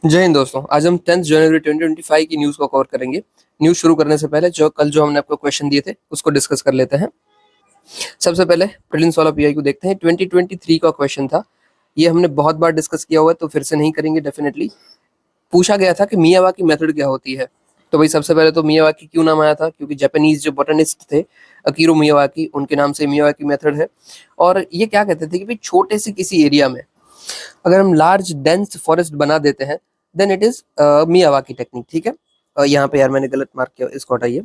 जय हिंद दोस्तों। आज हम 10 जनवरी 2025 की न्यूज़ को कवर करेंगे। न्यूज़ शुरू करने से पहले जो हमने आपको क्वेश्चन दिए थे उसको डिस्कस कर लेते हैं। सबसे पहले प्रीलिम्स वाला पीआई को देखते हैं। 2023 का क्वेश्चन था। ये हमने बहुत बार डिस्कस किया हुआ है तो फिर से नहीं करेंगे। डेफिनेटली पूछा गया था कि मियावाकी मेथड क्या होती है। तो भाई सबसे पहले तो मियावाकी क्यों नाम आया था, क्योंकि जापानीज जो बोटनिस्ट थे अकीरो मियावाकी, उनके नाम से मियावाकी मेथड है। और ये क्या कहते थे कि भाई छोटे से किसी एरिया में अगर हम लार्ज डेंस फॉरेस्ट बना देते हैं then it is Miyawaki technique. ठीक है। यहाँ पे यार मैंने गलत मार्क किया, इसको हटाइए।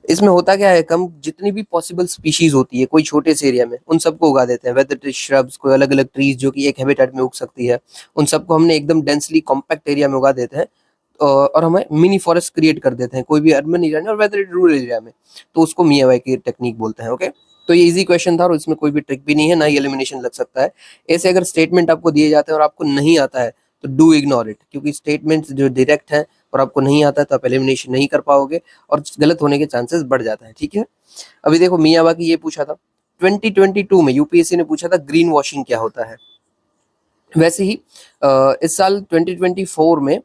इसमें होता क्या है, कम जितनी भी पॉसिबल स्पीशीज होती है कोई छोटे से एरिया में उन सबको उगा देते हैं। वेदर इट इज श्रब्स, कोई अलग अलग ट्रीज जो कि एक हैबिटेट में उग सकती है, उन सबको हमने एकदम डेंसली कॉम्पैक्ट एरिया में उगा देते हैं। और हमें मिनी फॉरेस्ट क्रिएट कर देते हैं कोई भी अर्बन एरिया में और वेदर रूरल एरिया में, तो उसको मियावाकी टेक्निक बोलते हैं। ओके। तो ये इजी क्वेश्चन था और इसमें कोई भी ट्रिक भी नहीं है, ना ही एलिमिनेशन लग सकता है। ऐसे अगर स्टेटमेंट आपको दिए जाते हैं और आपको नहीं आता है तो डू इग्नोर इट, क्योंकि स्टेटमेंट्स जो डायरेक्ट हैं और आपको नहीं आता है तो आप एलिमिनेशन नहीं कर पाओगे और गलत होने के चांसेस बढ़ जाता है। ठीक है। अभी देखो मियावाकी ये पूछा था 2022 में, यूपीएससी ने पूछा था ग्रीन वॉशिंग क्या होता है। वैसे ही इस साल 2024 में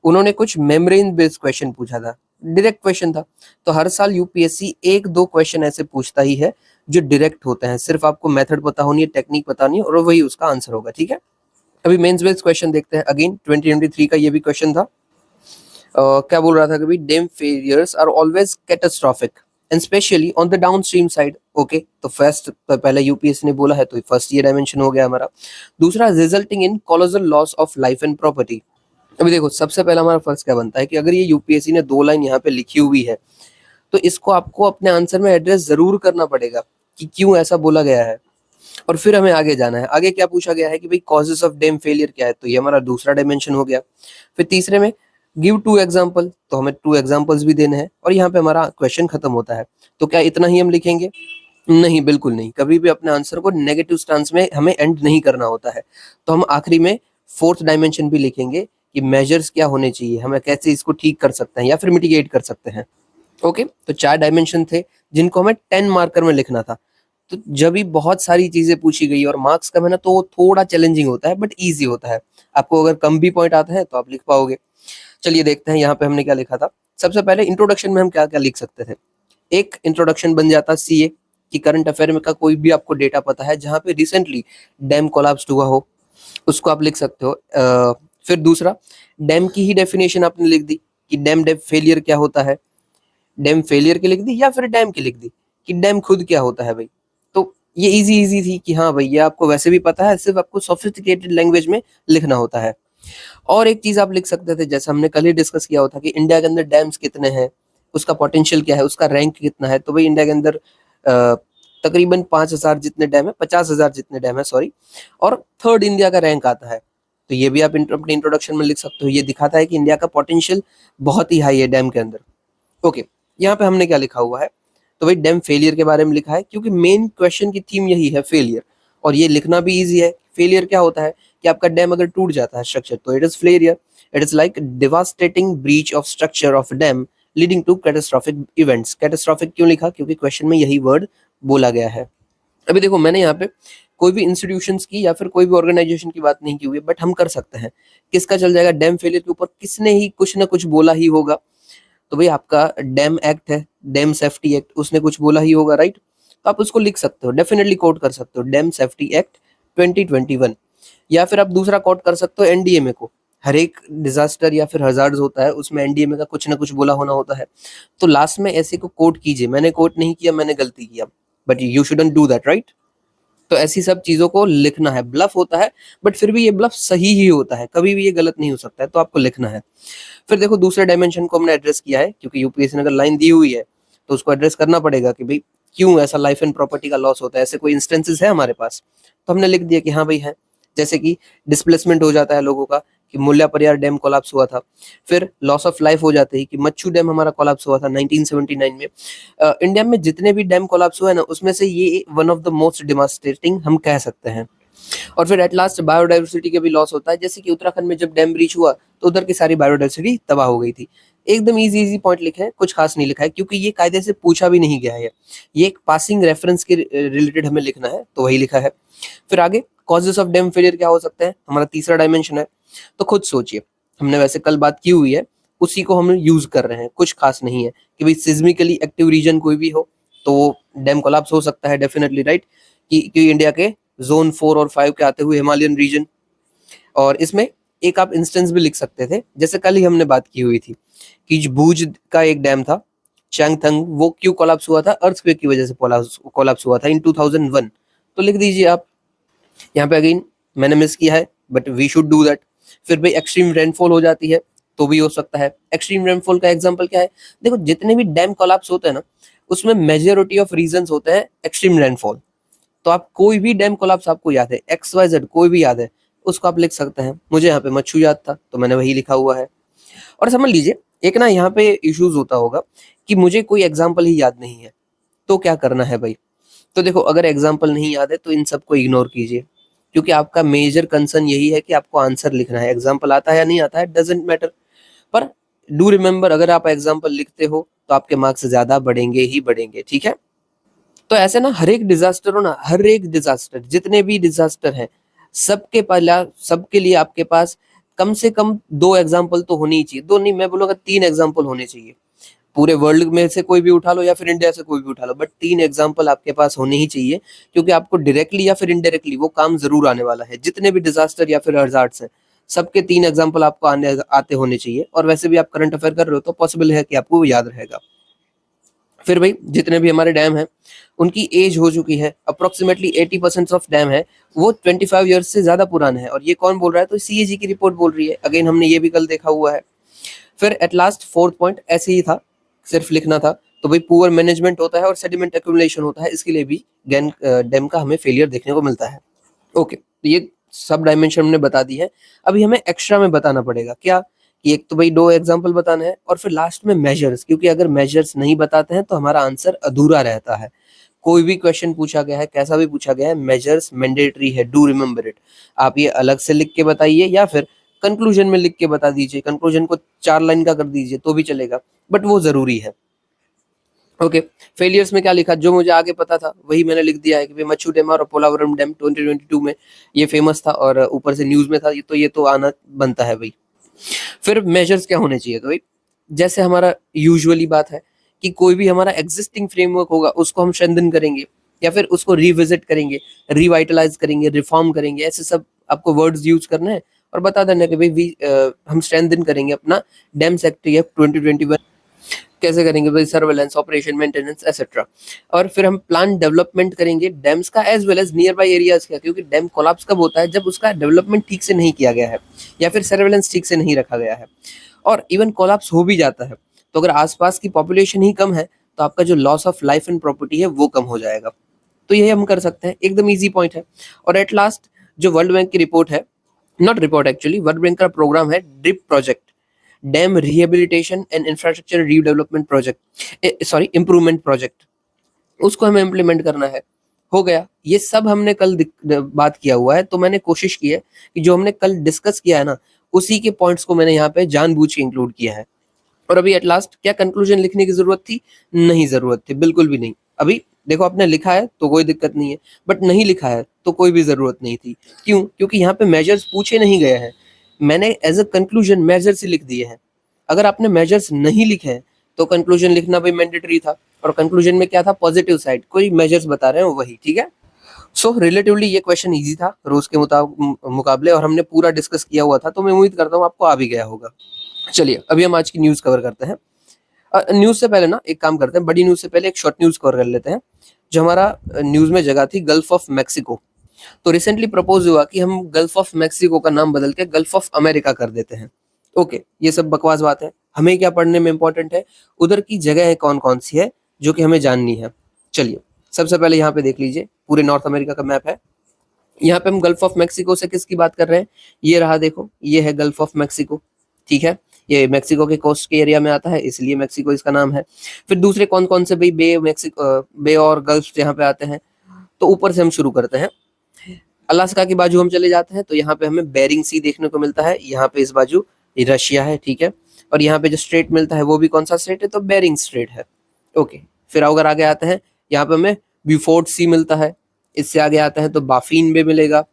उन्होंने कुछ मेम्ब्रेन बेस्ड क्वेश्चन पूछा था, डायरेक्ट क्वेश्चन था। तो हर साल यूपीएससी एक दो क्वेश्चन ऐसे पूछता ही है जो डायरेक्ट होते हैं, सिर्फ आपको मेथड पता होनी है, टेक्निक पता नहीं है, और वही उसका आंसर होगा। ठीक है। अभी मेंस बेस्ड क्वेश्चन देखते हैं। अगेन 2023 का ये भी क्वेश्चन था। क्या बोल रहा था कि dam failures are always catastrophic and especially on the downstream side. Okay, तो फर्स्ट तो पहले यूपीएससी ने बोला है तो फर्स्ट ये डायमेंशन हो गया हमारा। दूसरा, resulting in colossal loss of life and property. अभी देखो सबसे पहला हमारा फर्स्ट क्या बनता है कि अगर ये यूपीएससी ने दो लाइन यहाँ पे लिखी हुई है तो इसको आपको अपने आंसर में एड्रेस जरूर करना पड़ेगा कि क्यों ऐसा बोला गया है। और फिर हमें आगे जाना है। आगे क्या पूछा गया है कि भाई कॉजेस ऑफ डैम फेलियर क्या है, तो ये हमारा दूसरा डायमेंशन हो गया। फिर तीसरे में गिव टू एग्जाम्पल, तो हमें टू एग्जाम्पल्स भी देने हैं और यहाँ पे हमारा क्वेश्चन खत्म होता है। तो क्या इतना ही हम लिखेंगे? नहीं, बिल्कुल नहीं। कभी भी अपने आंसर को नेगेटिव स्टांस में हमें एंड नहीं करना होता है। तो हम आखिरी में फोर्थ डायमेंशन भी लिखेंगे कि मेजर्स क्या होने चाहिए, हमें कैसे इसको ठीक कर सकते हैं या फिर मिटिगेट कर सकते हैं। ओके, तो चार डायमेंशन थे जिनको हमें 10 मार्कर में लिखना था। तो जब भी बहुत सारी चीजें पूछी गई और मार्क्स कम है ना, तो वो थोड़ा चैलेंजिंग होता है बट इजी होता है। आपको अगर कम भी पॉइंट आते हैं तो आप लिख पाओगे। चलिए देखते हैं यहाँ पे हमने क्या लिखा था। सबसे पहले इंट्रोडक्शन में हम क्या क्या लिख सकते थे। एक इंट्रोडक्शन बन जाता सीए कि करंट अफेयर में का कोई भी आपको डेटा पता है जहाँ पे रिसेंटली डैम कोलैप्स हुआ हो, उसको आप लिख सकते हो। फिर दूसरा, डैम की ही डेफिनेशन आपने लिख दी कि डैम डेम फेलियर क्या होता है। डैम फेलियर की लिख दी या फिर डैम की लिख दी कि डैम खुद क्या होता है भाई। तो ये इजी इजी थी कि हाँ भाई ये आपको वैसे भी पता है, सिर्फ आपको सोफिस्टिकेटेड लैंग्वेज में लिखना होता है। और एक चीज आप लिख सकते थे, जैसे हमने कल ही डिस्कस किया होता कि इंडिया के अंदर डैम्स कितने हैं, उसका पोटेंशियल क्या है, उसका रैंक कितना है। तो भाई इंडिया के अंदर तकरीबन 5,000 जितने डैम है, 50,000 जितने डैम है सॉरी, और थर्ड इंडिया का रैंक आता है। तो ये भी आप अपने इंट्रोडक्शन में लिख सकते हो। ये दिखाता है कि इंडिया का पोटेंशियल बहुत ही हाई है डैम के अंदर। ओके, यहाँ पे हमने क्या लिखा हुआ है, तो भाई डैम फेलियर के बारे में लिखा है क्योंकि मेन क्वेश्चन की थीम यही है फेलियर, और ये लिखना भी इजी है। फेलियर क्या होता है कि आपका डैम अगर टूट जाता है स्ट्रक्चर, तो it is failure. It is like devastating breach of structure of dam leading to catastrophic events. Catastrophic क्यों लिखा, क्योंकि क्वेश्चन में यही वर्ड बोला गया है। अभी देखो मैंने यहाँ पे कोई भी इंस्टीट्यूशंस की या फिर कोई भी ऑर्गेनाइजेशन की बात नहीं की हुई है, बट हम कर सकते हैं। किसका चल जाएगा, डैम फेलियर के ऊपर किसने ही कुछ ना कुछ बोला ही होगा। तो भाई आपका डैम एक्ट है, डैम सेफ्टी एक्ट, उसने कुछ बोला ही होगा, राइट। तो आप उसको लिख सकते हो, डेफिनेटली कोट कर सकते हो डैम सेफ्टी एक्ट 2021। या फिर आप दूसरा कोट कर सकते हो एनडीएमए को। हर एक डिजास्टर या फिर हजार्ड्स होता है उसमें एनडीएमए का कुछ ना कुछ बोला होना होता है। तो लास्ट में ऐसे को कोट कीजिए। मैंने कोट नहीं किया, मैंने गलती किया, but you shouldn't do that, right. तो ऐसी सब चीजों को लिखना है। ब्लफ होता है बट फिर भी ये ब्लफ सही ही होता है, कभी भी ये गलत नहीं हो सकता है, तो आपको लिखना है। फिर देखो दूसरे डायमेंशन को हमने एड्रेस किया है, क्योंकि यूपीएससी ने अगर लाइन दी हुई है तो उसको एड्रेस करना पड़ेगा कि भाई क्यों ऐसा लाइफ एंड प्रॉपर्टी का लॉस होता है, ऐसे कोई इंस्टेंसेस है हमारे पास। तो हमने लिख दिया कि हाँ भाई है, जैसे कि डिस्प्लेसमेंट हो जाता है लोगों का, कि मुल्ला परियार डैम कोलैप्स हुआ था। फिर लॉस ऑफ लाइफ हो जाते ही कि मच्छू डैम हमारा कोलैप्स हुआ था 1979 में। इंडिया में जितने भी डैम कोलैप्स हुए ना, उसमें से ये one of the most devastating हम कह सकते हैं। और फिर एट लास्ट बायोडाइवर्सिटी का भी लॉस होता है, जैसे कि उत्तराखंड में जब डैम ब्रीच हुआ तो उधर की सारी बायोडाइवर्सिटी तबाह हो गई थी। एकदम इजी इजी पॉइंट लिखे हैं, कुछ खास नहीं लिखा है, क्योंकि ये कायदे से पूछा भी नहीं गया है, ये एक पासिंग रेफरेंस के रिलेटेड हमें लिखना है, तो वही लिखा है। फिर आगे कॉजेस ऑफ डैम फेलियर क्या हो सकते हैं, हमारा तीसरा डायमेंशन है। तो खुद सोचिए, हमने वैसे कल बात की हुई है, उसी को हम यूज कर रहे हैं, कुछ खास नहीं है कि भाई सिज्मिकली एक्टिव रीजन कोई भी हो तो डैम कोलैप्स हो सकता है, डेफिनेटली राइट, कि इंडिया के जोन 4 और 5 के आते हुए हिमालयन रीजन। और इसमें एक आप इंस्टेंस भी लिख सकते थे, जैसे कल ही हमने बात की हुई थी कि भूज का एक डैम था चैंगथंग, वो क्यों कोलैप्स हुआ था, अर्थक्वेक की वजह से कोलैप्स हुआ था इन 2001। तो लिख दीजिए आप। यहाँ पे अगेन मैंने मिस किया है, but we should do that. फिर भाई एक्सट्रीम रेनफॉल हो जाती है तो भी हो सकता है। एक्सट्रीम रेनफॉल का एग्जांपल क्या है, देखो जितने भी डैम कोलैप्स होते हैं ना, उसमें मेजॉरिटी ऑफ रीजंस होते हैं एक्सट्रीम रेनफॉल। तो आप कोई भी डैम कोलैप्स आपको याद है, XYZ कोई भी याद है, उसको आप लिख सकते हैं। मुझे यहाँ पे मच्छू याद था तो मैंने वही लिखा हुआ है। और समझ लीजिए एक ना यहाँ पे इश्यूज होता होगा कि मुझे कोई एग्जाम्पल ही याद नहीं है, तो क्या करना है भाई। तो देखो अगर एग्जाम्पल नहीं याद है तो इन सबको इग्नोर कीजिए, क्योंकि आपका मेजर कंसर्न यही है कि आपको आंसर लिखना है। एग्जाम्पल आता है या नहीं आता है डजेंट मैटर, पर डू रिमेम्बर अगर आप एग्जाम्पल लिखते हो तो आपके मार्क्स ज्यादा बढ़ेंगे ही बढ़ेंगे, ठीक है। तो ऐसे ना हर एक डिजास्टर हो ना, हर एक डिजास्टर, जितने भी डिजास्टर हैं, सबके पहला सबके लिए आपके पास कम से कम 2 एग्जाम्पल तो होनी ही चाहिए। 2 नहीं, मैं बोलूंगा 3 एग्जाम्पल होने चाहिए। पूरे वर्ल्ड में से कोई भी उठा लो या फिर इंडिया से कोई भी उठा लो, बट 3 एग्जाम्पल आपके पास होने ही चाहिए, क्योंकि आपको डायरेक्टली या फिर इनडायरेक्टली वो काम जरूर आने वाला है। जितने भी डिजास्टर या फिर हजार्ड्स हैं, सबके 3 एग्जाम्पल आपको आते होने चाहिए। और वैसे भी आप करंट अफेयर कर रहे हो तो पॉसिबल है कि आपको वो याद रहेगा। फिर भाई जितने भी हमारे डैम हैं उनकी एज हो चुकी है, अप्रोक्सीमेटली 80% ऑफ डैम है वो 25 ईयर्स से ज्यादा पुराने हैं। और ये कौन बोल रहा है, तो CAG की रिपोर्ट बोल रही है। अगेन हमने ये भी कल देखा हुआ है। फिर एट लास्ट फोर्थ पॉइंट ऐसे ही था, सिर्फ लिखना था। तो भाई पुअर मैनेजमेंट होता है और सेडिमेंट एक्यूमुलेशन होता है, इसके लिए भी डैम का हमें फेलियर देखने को मिलता है। ओके, तो ये सब डायमेंशन हमने बता दी है। अभी हमें एक्स्ट्रा में बताना पड़ेगा क्या, कि एक तो भाई 2 एग्जांपल बताना है और फिर लास्ट में मेजर्स, क्योंकि अगर मेजर्स नहीं बताते हैं तो हमारा आंसर अधूरा रहता है। कोई भी क्वेश्चन पूछा गया है, कैसा भी पूछा गया है, मेजर्स मैंडेटरी है, डू रिमेम्बर इट। आप ये अलग से लिख के बताइए या फिर कंक्लूजन में लिख के बता दीजिए, कंक्लूजन को 4 लाइन का कर दीजिए तो भी चलेगा, बट वो जरूरी है। ओके, फेलियर्स में क्या लिखा, जो मुझे आगे पता था वही मैंने लिख दिया है कि भाई मच्छू डैम और पोलावरम डैम 2022 में ये फेमस था और ऊपर से न्यूज में था, ये तो आना बनता है भाई। फिर मेजर्स क्या होने चाहिए, तो भाई जैसे हमारा यूजुअली बात है कि कोई भी हमारा एग्जिस्टिंग फ्रेमवर्क होगा उसको हम स्ट्रेंथन करेंगे या फिर उसको रिविजिट करेंगे, रिवाइटलाइज करेंगे, रिफॉर्म करेंगे, ऐसे सब आपको वर्ड्स यूज करना है। और बता देना कि भाई हम स्ट्रेंथन करेंगे अपना डैम सेक्टर 2021। कैसे करेंगे भाई, सर्वेलेंस, ऑपरेशन, मेंटेनेंस एसेट्रा। और फिर हम प्लान डेवलपमेंट करेंगे डैम्स का as well as nearby areas का, क्योंकि डैम कोलैप्स कब होता है, जब उसका डेवलपमेंट ठीक से नहीं किया गया है या फिर सर्वेलेंस ठीक से नहीं रखा गया है। और इवन कोलैप्स हो भी जाता है तो अगर आसपास की पॉपुलेशन ही कम है तो आपका जो loss of life and property है वो कम हो जाएगा। तो यही हम कर सकते हैं, एकदम ईजी पॉइंट है। और एट लास्ट जो वर्ल्ड बैंक की रिपोर्ट है, not report actually, world bank का प्रोग्राम है drip project, dam rehabilitation and infrastructure redevelopment project, sorry improvement project, उसको हमें इम्प्लीमेंट करना है। हो गया, ये सब हमने कल बात किया हुआ है। तो मैंने कोशिश की है कि जो हमने कल डिस्कस किया है ना, उसी के पॉइंट्स को मैंने यहाँ पे जानबूझ के इंक्लूड किया है। और अभी एट लास्ट क्या कंक्लूजन लिखने की जरूरत थी, नहीं जरूरत थी, बिल्कुल भी नहीं। अभी देखो आपने लिखा है तो कोई दिक्कत नहीं है, बट नहीं लिखा है तो कोई भी जरूरत नहीं थी। क्यों, क्योंकि यहाँ पे मेजर्स पूछे नहीं गए हैं, मैंने एज अ कंक्लूजन मेजर्स ही लिख दिए हैं। अगर आपने मेजर्स नहीं लिखे हैं तो कंक्लूजन लिखना भी मैंडेटरी था। और कंक्लूजन में क्या था, पॉजिटिव साइड, कोई मेजर्स बता रहे हैं वही, ठीक है। सो रिलेटिवली ये क्वेश्चन इजी था रोज के मुकाबले, और हमने पूरा डिस्कस किया हुआ था, तो मैं उम्मीद करता हूँ आपको आ भी गया होगा। चलिए अभी हम आज की न्यूज कवर करते हैं। न्यूज से पहले ना एक काम करते हैं, बड़ी न्यूज से पहले एक शॉर्ट न्यूज कवर कर लेते हैं। जो हमारा न्यूज में जगह थी गल्फ ऑफ मैक्सिको, तो रिसेंटली प्रपोज हुआ कि हम गल्फ ऑफ मैक्सिको का नाम बदल के गल्फ ऑफ अमेरिका कर देते हैं। ओके, ये सब बकवास बात है, हमें क्या पढ़ने में इंपॉर्टेंट है, उधर की जगह कौन कौन सी है जो कि हमें जाननी है। चलिए सबसे पहले यहाँ पे देख लीजिए, पूरे नॉर्थ अमेरिका का मैप है। यहाँ पे हम गल्फ ऑफ मैक्सिको से किसकी बात कर रहे हैं, ये रहा देखो, ये है गल्फ ऑफ मैक्सिको, ठीक है। ये मैक्सिको के कोस्ट के एरिया में आता है, इसलिए मैक्सिको इसका नाम है। फिर दूसरे कौन कौन से भाई बे, मैक्सिको बे और गल्फ यहाँ पे आते हैं, तो ऊपर से हम शुरू करते हैं। अलास्का की बाजू हम चले जाते हैं तो यहाँ पे हमें बेरिंग सी देखने को मिलता है, यहाँ पे इस बाजू रशिया है, ठीक है। और यहाँ पे जो स्ट्रेट मिलता है वो भी कौन सा स्ट्रेट है, तो बेरिंग स्ट्रेट है। ओके, फिर अगर आगे आते हैं, यहाँ पे हमें ब्यूफोर्ट सी मिलता है। इससे आगे आते हैं तो बाफिन बे मिलेगा।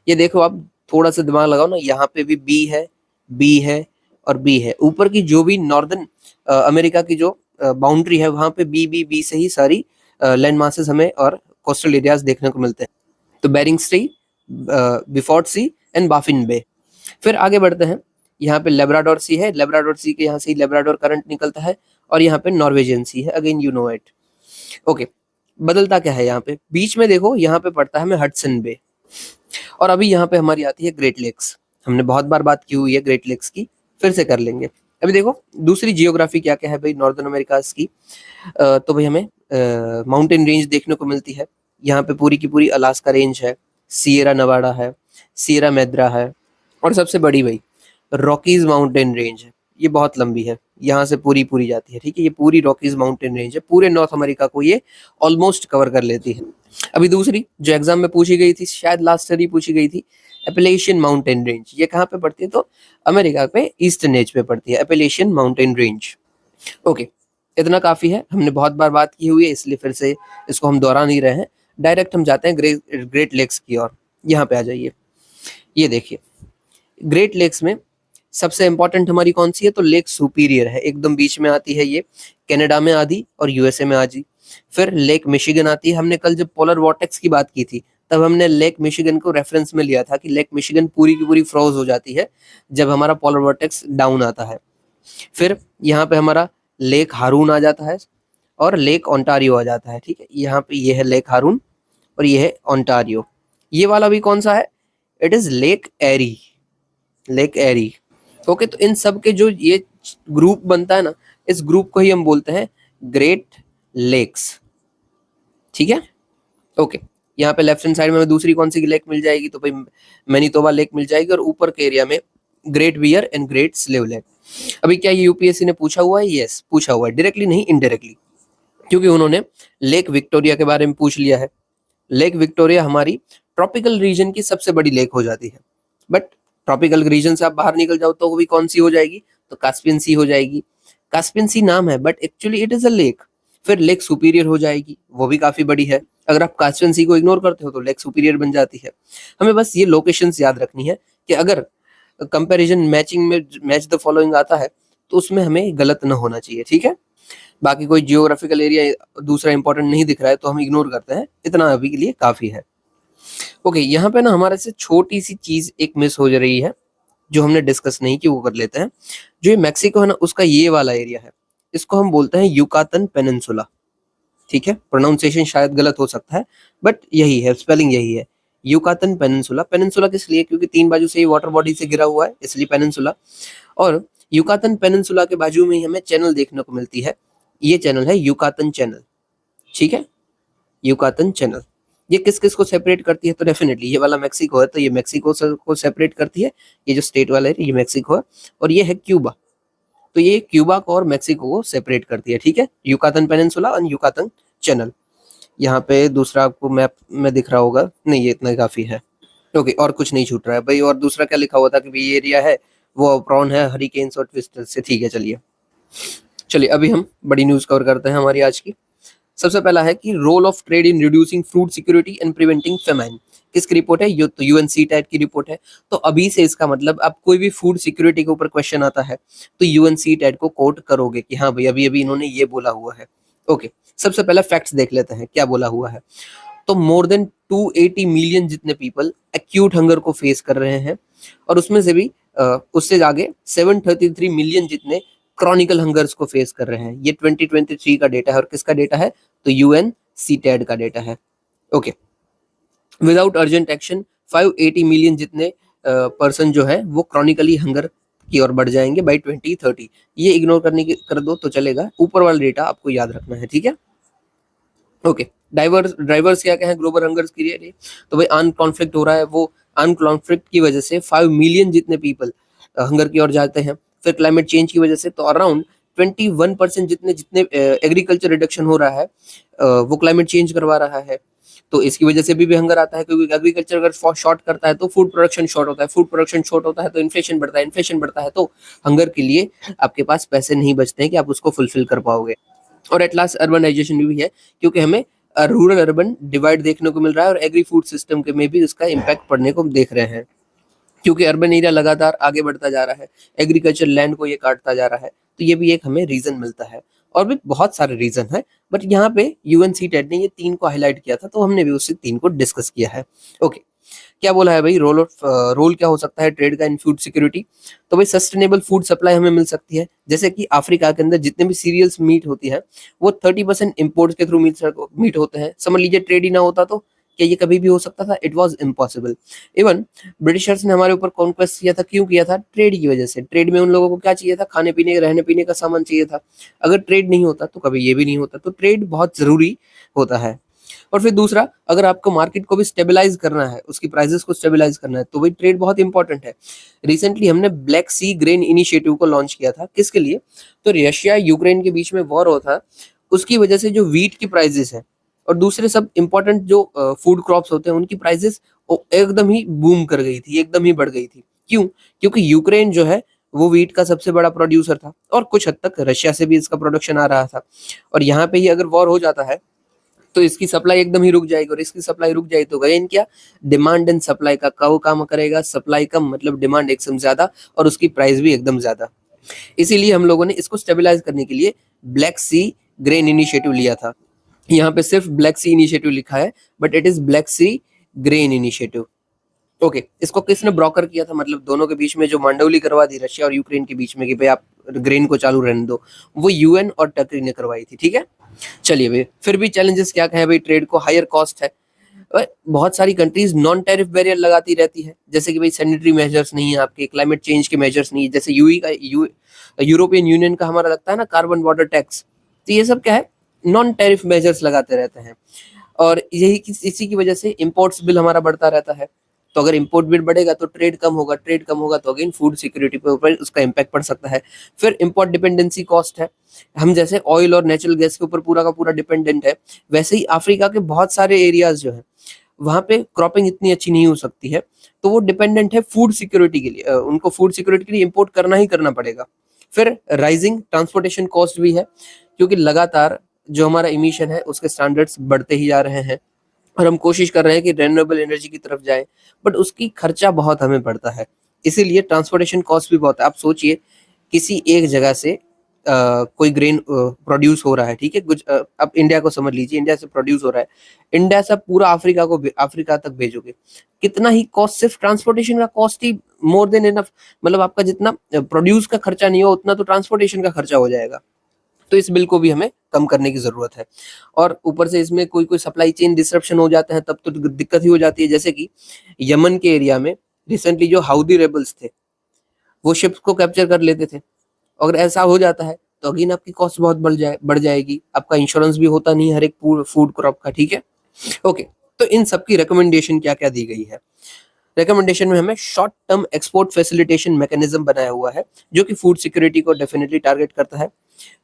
ये देखो आप थोड़ा सा दिमाग लगाओ ना, यहाँ पे भी बी है, बी है और बी है। ऊपर की जो भी नॉर्दर्न अमेरिका की जो बाउंड्री है वहां पे बी से ही सारी लैंड मासेस हमें और कोस्टल एरियाज देखने को मिलते हैं। तो Bering Strait, Beaufort Sea and Baffin Bay. फिर आगे बढ़ते हैं, यहाँ पे लेब्राडोर सी है, लेब्राडोर सी के यहाँ से लेब्राडोर करंट निकलता है, और यहाँ पे नॉर्वेजियन सी है, again you know it. Okay, बदलता क्या है यहाँ पे, बीच में देखो यहाँ पे पड़ता है हमें हडसन बे, और अभी यहाँ पे हमारी आती है ग्रेट लेक्स। हमने बहुत बार बात की हुई है ग्रेट लेक्स की, फिर से कर लेंगे। अभी देखो दूसरी जियोग्राफी क्या क्या है भाई नॉर्दर्न अमेरिका की। तो भाई हमें माउंटेन रेंज देखने को मिलती है। यहाँ पे पूरी की पूरी अलास्का रेंज है, सियरा नवाडा है, सियरा मैद्रा है, और सबसे बड़ी भाई रॉकीज माउंटेन रेंज है। ये बहुत लंबी है, यहाँ से पूरी पूरी जाती है, ठीक है। ये पूरी रॉकीज माउंटेन रेंज है, पूरे नॉर्थ अमेरिका को ये ऑलमोस्ट कवर कर लेती है। अभी दूसरी जो एग्जाम में पूछी गई थी, शायद लास्ट ईयर ही पूछी गई थी, एपेलेशियन माउंटेन रेंज। ये कहाँ पे पड़ती है, तो अमेरिका पे ईस्टर्न एज पे पड़ती है, एपेलेशियन माउंटेन रेंज। ओके, इतना काफी है, हमने बहुत बार बात की हुई है, इसलिए फिर से इसको हम दोहरा नहीं रहे हैं। डायरेक्ट हम जाते हैं ग्रेट लेक्स की ओर। यहाँ पे आ जाइए, ये देखिए ग्रेट लेक्स में सबसे इंपॉर्टेंट हमारी कौन सी है, तो लेक सुपीरियर है, एकदम बीच में आती है ये, कनाडा में आधी और यूएसए में आधी। फिर लेक मिशिगन आती है। हमने कल जब पोलर वॉर्टेक्स की बात की थी तब हमने लेक मिशिगन को रेफरेंस में लिया था कि लेक मिशिगन पूरी की पूरी फ्रोज हो जाती है जब हमारा पोलर वॉर्टेक्स डाउन आता है। फिर यहाँ पे हमारा लेक हारून आ जाता है और लेक ओंटारियो आ जाता है, ठीक है। यहाँ पे ये है लेक हारून और ये है ओंटारियो। ये वाला भी कौन सा है, it is Lake Erie, Lake Erie. Okay, तो इन सब के जो ये ग्रुप बनता है ना, इस ग्रुप को ही हम बोलते हैं ग्रेट लेक्स, ठीक है। ओके, यहाँ पे लेफ्ट हैंड साइड में हमें दूसरी कौन सी लेक मिल जाएगी, तो भाई मैनीतोबा लेक मिल जाएगी, और ऊपर के एरिया में Great Bear and Great Slave Lake. अभी क्या ये यूपीएससी ने पूछा हुआ है, यस पूछा हुआ है, डायरेक्टली नहीं इनडायरेक्टली, क्योंकि उन्होंने लेक विक्टोरिया के बारे में पूछ लिया है। लेक विक्टोरिया हमारी ट्रॉपिकल रीजन की सबसे बड़ी लेक हो जाती है, बट ट्रॉपिकल रीजन से आप बाहर निकल जाओ तो वो भी कौन सी हो जाएगी, तो कास्पियन सी हो जाएगी। कास्पियन सी नाम है but actually it is a lake. फिर लेक सुपीरियर हो जाएगी, वो भी काफी बड़ी है। अगर आप कास्पियन सी को इग्नोर करते हो तो लेक सुपीरियर बन जाती है। हमें बस ये लोकेशंस याद रखनी है कि अगर कंपैरिजन मैचिंग में मैच द फॉलोइंग आता है तो उसमें हमें गलत न होना चाहिए, ठीक है। बाकी कोई जियोग्राफिकल एरिया दूसरा इंपॉर्टेंट नहीं दिख रहा है तो हम इग्नोर करते हैं, इतना अभी के लिए काफी है। ओके, यहाँ पे ना हमारे से छोटी सी चीज एक मिस हो जा रही है जो हमने डिस्कस नहीं की, वो कर लेते हैं। जो ये मैक्सिको है ना, उसका ये वाला एरिया है, इसको हम बोलते हैं युकातन पेनिनसुला, ठीक है। प्रोनाउंसिएशन शायद गलत हो सकता है बट यही है, स्पेलिंग यही है, युकातन पेनिनसुला। पेनिनसुला किस लिए, क्योंकि तीन बाजू से ही वाटर बॉडी से घिरा हुआ है, इसलिए पेनिनसुला। और युकातन पेनिनसुला के बाजू में ही हमें चैनल देखने को मिलती है, ये चैनल है युकातन चैनल, ठीक है। युकातन चैनल ये किस किस को सेपरेट करती है, तो डेफिनेटली ये वाला मैक्सिको है, तो ये मैक्सिको को सेपरेट करती है। ये जो स्टेट वाला है ये मैक्सिको है, और ये है क्यूबा, तो ये क्यूबा को और मैक्सिको को सेपरेट करती है, ठीक है। युकातन पेनिनसुला और युकातन चैनल। यहाँ पे दूसरा आपको मैप में दिख रहा होगा, नहीं ये इतना काफी है। ओके, और कुछ नहीं छूट रहा है भाई। और दूसरा क्या लिखा हुआ था कि ये एरिया है वो प्रॉन है हरिकेन्स और ट्विस्टर्स से, ठीक है। चलिए अभी हम बड़ी न्यूज कवर करते हैं हमारी आज की। सबसे पहला है कि role of trade in reducing food security and preventing famine. किसकी रिपोर्ट है, ये तो यूएनसीटैट की रिपोर्ट है। तो अभी से इसका मतलब अब कोई भी फूड सिक्योरिटी के ऊपर क्वेश्चन आता है तो यूएनसीटैट को कोट करोगे कि हाँ भाई अभी अभी इन्होंने ये बोला हुआ है। ओके, सबसे पहले फैक्ट्स देख लेते हैं क्या बोला हुआ है। तो मोर देन 280 मिलियन जितने पीपल एक्यूट हंगर को फेस कर रहे हैं, और उसमें से भी उससे आगे 733 मिलियन जितने क्रॉनिकल हंगर्स को फेस कर रहे हैं। ये 2023 का डेटा है, और किसका डेटा है, तो यूएनसीटैड का डेटा है। Okay, without urgent action 580 million जितने पर्सन जो है वो क्रॉनिकली हंगर की ओर बढ़ जाएंगे बाय 2030। ये इग्नोर कर दो तो चलेगा, ऊपर वाला डेटा आपको याद रखना है, ठीक है। ओके, ड्राइवर्स क्या क्या है ग्लोबल हंगर्स के लिए, तो भाई आर्म कॉन्फ्लिक्ट हो रहा है, वो आर्म कॉन्फ्लिक्ट की वजह से 5 मिलियन जितने पीपल हंगर की ओर जाते हैं। फिर क्लाइमेट चेंज की वजह से तो अराउंड 21% जितने जितने एग्रीकल्चर रिडक्शन हो रहा है वो क्लाइमेट चेंज करवा रहा है। तो इसकी वजह से भी हंगर आता है, क्योंकि एग्रीकल्चर अगर शॉर्ट करता है तो फूड प्रोडक्शन शॉर्ट होता है, फूड प्रोडक्शन शॉर्ट होता है तो इन्फ्लेशन बढ़ता है, इन्फ्लेशन बढ़ता है तो हंगर के लिए आपके पास पैसे नहीं बचते हैं कि आप उसको फुलफिल कर पाओगे। और एट लास्ट अर्बनाइजेशन भी है, क्योंकि हमें रूरल अर्बन डिवाइड देखने को मिल रहा है और एग्री फूड सिस्टम के में भी उसका इम्पैक्ट पड़ने को देख रहे हैं, क्योंकि अर्बन एरिया लगातार आगे बढ़ता जा रहा है, एग्रीकल्चर लैंड को ये काटता जा रहा है। तो ये भी एक हमें रीजन मिलता है, और भी बहुत सारे रीजन है, बट यहाँ पे यूएनसीटेड ने ये 3 को हाईलाइट किया था, तो हमने भी उससे 3 को डिस्कस किया है। ओके, क्या बोला है भाई, रोल क्या हो सकता है ट्रेड का इन फूड सिक्योरिटी। तो भाई सस्टेनेबल फूड सप्लाई हमें मिल सकती है, जैसे कि अफ्रीका के अंदर जितने भी सीरियल्स मीट होती है वो 30% इम्पोर्ट के थ्रू मीट होते हैं। समझ लीजिए ट्रेड ही ना होता तो क्या ये कभी भी हो सकता था? It was impossible. Even Britishers ने हमारे ऊपर कॉन्क्वेस्ट किया था, क्यों किया था? ट्रेड की वजह से। ट्रेड में उन लोगों को क्या चाहिए था? खाने पीने रहने पीने का सामान चाहिए था। अगर ट्रेड नहीं होता तो कभी ये भी नहीं होता, तो ट्रेड बहुत जरूरी होता है। और फिर दूसरा, अगर आपको मार्केट को भी स्टेबलाइज करना है, उसकी प्राइसेस को स्टेबलाइज करना है, तो वही ट्रेड बहुत इंपॉर्टेंट है। रिसेंटली हमने ब्लैक सी ग्रेन इनिशिएटिव को लॉन्च किया था, किसके लिए? तो रशिया यूक्रेन के बीच में वॉर हो था, उसकी वजह से जो वीट की प्राइसेस है और दूसरे सब इंपॉर्टेंट जो फूड क्रॉप्स होते हैं उनकी प्राइसेस एकदम ही बूम कर गई थी, एकदम ही बढ़ गई थी। क्यों? क्योंकि यूक्रेन जो है वो वीट का सबसे बड़ा प्रोड्यूसर था, और कुछ हद तक रशिया से भी इसका प्रोडक्शन आ रहा था। और यहाँ पे ही अगर वॉर हो जाता है तो इसकी सप्लाई एकदम ही रुक जाएगी, और इसकी सप्लाई रुक जाए तो गए क्या? डिमांड एंड सप्लाई का वो काम करेगा। सप्लाई कम मतलब डिमांड एकदम ज्यादा, और उसकी प्राइस भी एकदम ज्यादा। इसीलिए हम लोगों ने इसको स्टेबलाइज करने के लिए ब्लैक सी ग्रेन इनिशिएटिव लिया था। यहाँ पे सिर्फ ब्लैक सी इनिशिएटिव लिखा है, but it is Black Sea grain initiative. Okay, इसको किसने ब्रोकर किया था? मतलब दोनों के बीच में जो मांडवली करवा दी रशिया और यूक्रेन के बीच में कि भाई आप ग्रेन को चालू रहने दो, वो यूएन और टर्की ने करवाई थी। ठीक है, चलिए भाई, फिर भी चैलेंजेस क्या कहें भाई? ट्रेड को हायर कॉस्ट है, बहुत सारी कंट्रीज नॉन टैरिफ बैरियर लगाती रहती है, जैसे कि भाई सैनिटरी मेजर्स नहीं है आपके, क्लाइमेट चेंज के मेजर्स नहीं है, जैसे यूरोपियन यूनियन का हमारा लगता है ना कार्बन बॉर्डर टैक्स। तो ये सब क्या है? नॉन टैरिफ मेजर्स लगाते रहते हैं, और यही इसी की वजह से इम्पोर्ट्स बिल हमारा बढ़ता रहता है। तो अगर इम्पोर्ट बिल बढ़ेगा तो ट्रेड कम होगा, ट्रेड कम होगा तो अगेन फूड सिक्योरिटी पे ऊपर उसका इम्पैक्ट पड़ सकता है। फिर इम्पोर्ट डिपेंडेंसी कॉस्ट है, हम जैसे ऑयल और नेचुरल गैस के ऊपर पूरा का पूरा डिपेंडेंट है, वैसे ही अफ्रीका के बहुत सारे एरियाज जो है वहां पे क्रॉपिंग इतनी अच्छी नहीं हो सकती है, तो वो डिपेंडेंट है फूड सिक्योरिटी के लिए, उनको फूड सिक्योरिटी के लिए इम्पोर्ट करना ही करना पड़ेगा। फिर राइजिंग ट्रांसपोर्टेशन कॉस्ट भी है, क्योंकि लगातार जो हमारा इमिशन है उसके स्टैंडर्ड्स बढ़ते ही जा रहे हैं, और हम कोशिश कर रहे हैं कि रेन्यूएबल एनर्जी की तरफ जाए, बट उसकी खर्चा बहुत हमें पड़ता है, इसीलिए ट्रांसपोर्टेशन कॉस्ट भी बहुत है। आप सोचिए किसी एक जगह से कोई ग्रेन प्रोड्यूस हो रहा है, ठीक है, कुछ अब इंडिया को समझ लीजिए, इंडिया से प्रोड्यूस हो रहा है, इंडिया से पूरा अफ्रीका तक भेजोगे, कितना ही कॉस्ट, सिर्फ ट्रांसपोर्टेशन का कॉस्ट ही मोर देन इनफ। मतलब आपका जितना प्रोड्यूस का खर्चा नहीं हो उतना तो ट्रांसपोर्टेशन का खर्चा हो जाएगा। तो इस बिल को भी हमें कम करने की जरूरत है। और ऊपर से इसमें कोई कोई सप्लाई चेन डिसरप्शन हो जाते हैं तब तो दिक्कत ही हो जाती है, जैसे कि यमन के एरिया में रिसेंटली जो हाउदी रेबल्स थे वो शिप्स को कैप्चर कर लेते थे। अगर ऐसा हो जाता है तो अगेन आपकी कॉस्ट बहुत बढ़ जाएगी, आपका इंश्योरेंस भी होता नहीं हर एक फूड क्रॉप का। ठीक है, ओके, तो इन सब की रिकमेंडेशन क्या क्या दी गई है? रिकमेंडेशन में हमें short term export facilitation mechanism बनाया हुआ है, जो कि फूड सिक्योरिटी को डेफिनेटली टारगेट करता है।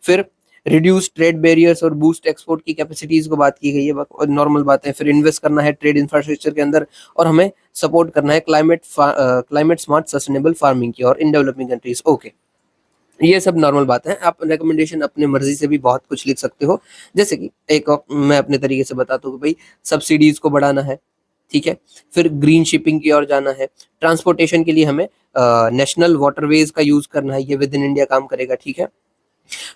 फिर रिड्यूस ट्रेड बैरियर्स और बूस्ट एक्सपोर्ट की कैपेसिटीज को बात की गई है, और नॉर्मल बात है। फिर इन्वेस्ट करना है ट्रेड इंफ्रास्ट्रक्चर के अंदर, और हमें सपोर्ट करना है क्लाइमेट स्मार्ट सस्टेनेबल फार्मिंग की और इन डेवलपिंग कंट्रीज। ओके, ये सब नॉर्मल बात है। आप रिकमेंडेशन अपने मर्जी से भी बहुत कुछ लिख सकते हो, जैसे कि एक मैं अपने तरीके से बताता हूँ कि भाई सब्सिडीज को बढ़ाना है, ठीक है, फिर ग्रीन शिपिंग की ओर जाना है, ट्रांसपोर्टेशन के लिए हमें नेशनल वाटरवेज का यूज करना है, ये विद इन इंडिया काम करेगा। ठीक है,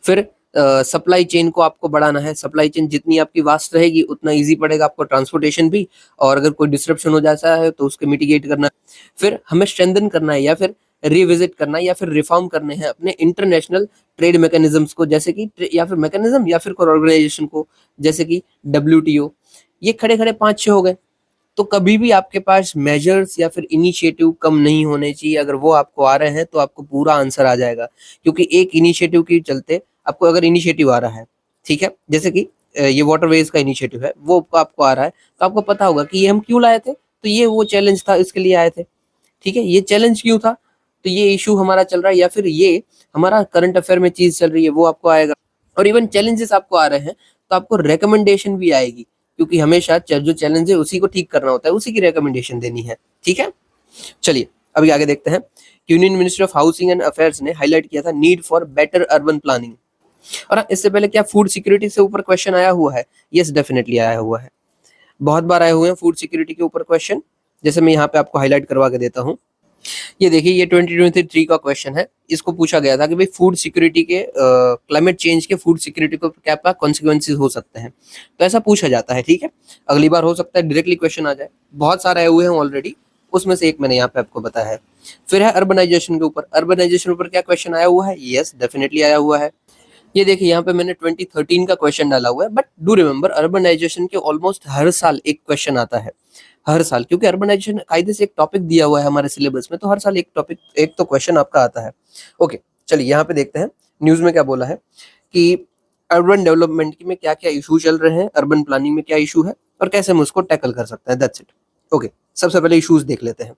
फिर सप्लाई चेन को आपको बढ़ाना है, सप्लाई चेन जितनी आपकी वास्ट रहेगी उतना इजी पड़ेगा आपको ट्रांसपोर्टेशन भी, और अगर कोई डिस्ट्रप्शन हो जाता है तो उसके मिटिगेट करना है। फिर हमें स्ट्रेंथन करना है, या फिर रिविजिट करना है, या फिर रिफॉर्म करने हैं अपने इंटरनेशनल ट्रेड मैकेनिज्म्स को, जैसे कि या फिर मैकेनिज्म या फिर कोई ऑर्गेनाइजेशन को, जैसे कि WTO। ये खड़े खड़े 5-6 हो गए। तो कभी भी आपके पास मेजर्स या फिर इनिशिएटिव कम नहीं होने चाहिए, अगर वो आपको आ रहे हैं तो आपको पूरा आंसर आ जाएगा, क्योंकि एक इनिशिएटिव के चलते आपको अगर इनिशिएटिव आ रहा है, ठीक है, जैसे कि ये वाटरवेज का इनिशिएटिव है, वो आपको आ रहा है, तो आपको पता होगा कि ये हम क्यों लाए थे, तो ये वो चैलेंज था, इसके लिए आए थे। ठीक है, ये चैलेंज क्यों था, तो ये इशू हमारा चल रहा है, या फिर ये हमारा करंट अफेयर में चीज चल रही है, वो आपको आएगा। और इवन चैलेंजेस आपको आ रहे हैं तो आपको रिकमेंडेशन भी आएगी, क्योंकि हमेशा जो चैलेंज है उसी को ठीक करना होता है, उसी की रिकमेंडेशन देनी है। ठीक है, चलिए अभी आगे देखते हैं। Union ministry of housing and affairs ने हाईलाइट किया था need for better urban planning. और इससे पहले क्या फूड सिक्योरिटी से ऊपर क्वेश्चन आया हुआ है? यस, डेफिनेटली आया हुआ है, बहुत बार आए हुए हैं फूड सिक्योरिटी के ऊपर क्वेश्चन। जैसे मैं यहाँ पे आपको हाईलाइट करवा के देता हूँ, ये देखिए, ये 2023 का क्वेश्चन है। इसको पूछा गया था कि भाई फूड सिक्योरिटी के क्लाइमेट चेंज के फूड सिक्योरिटी को क्या क्या कॉन्सिक्वेंसेज हो सकते हैं, तो ऐसा पूछा जाता है। ठीक है, अगली बार हो सकता है डायरेक्टली क्वेश्चन आ जाए, बहुत सारे आए हुए हैं ऑलरेडी, उसमें से एक मैंने यहाँ पे आपको बताया है। फिर है अर्बनाइजेशन के ऊपर, अर्बनाइजेशन ऊपर क्या क्वेश्चन आया हुआ है? यस, डेफिनेटली आया हुआ है। ये देखिए यहाँ पे मैंने 2013 का क्वेश्चन डाला हुआ है, बट डू रिमेम्बर अर्बनाइजेशन के ऑलमोस्ट हर साल एक क्वेश्चन आता है, हर साल, क्योंकि अर्बनाइजेशन कायदे से एक टॉपिक दिया हुआ है हमारे सिलेबस में, तो हर साल एक टॉपिक, एक तो क्वेश्चन आपका आता है। ओके, चलिए यहाँ पे देखते हैं न्यूज में क्या बोला है कि अर्बन डेवलपमेंट में क्या क्या इशू चल रहे हैं, अर्बन प्लानिंग में क्या इशू है और कैसे हम उसको टैकल कर सकते हैं। That's it. ओके, सबसे पहले इश्यूज देख लेते हैं।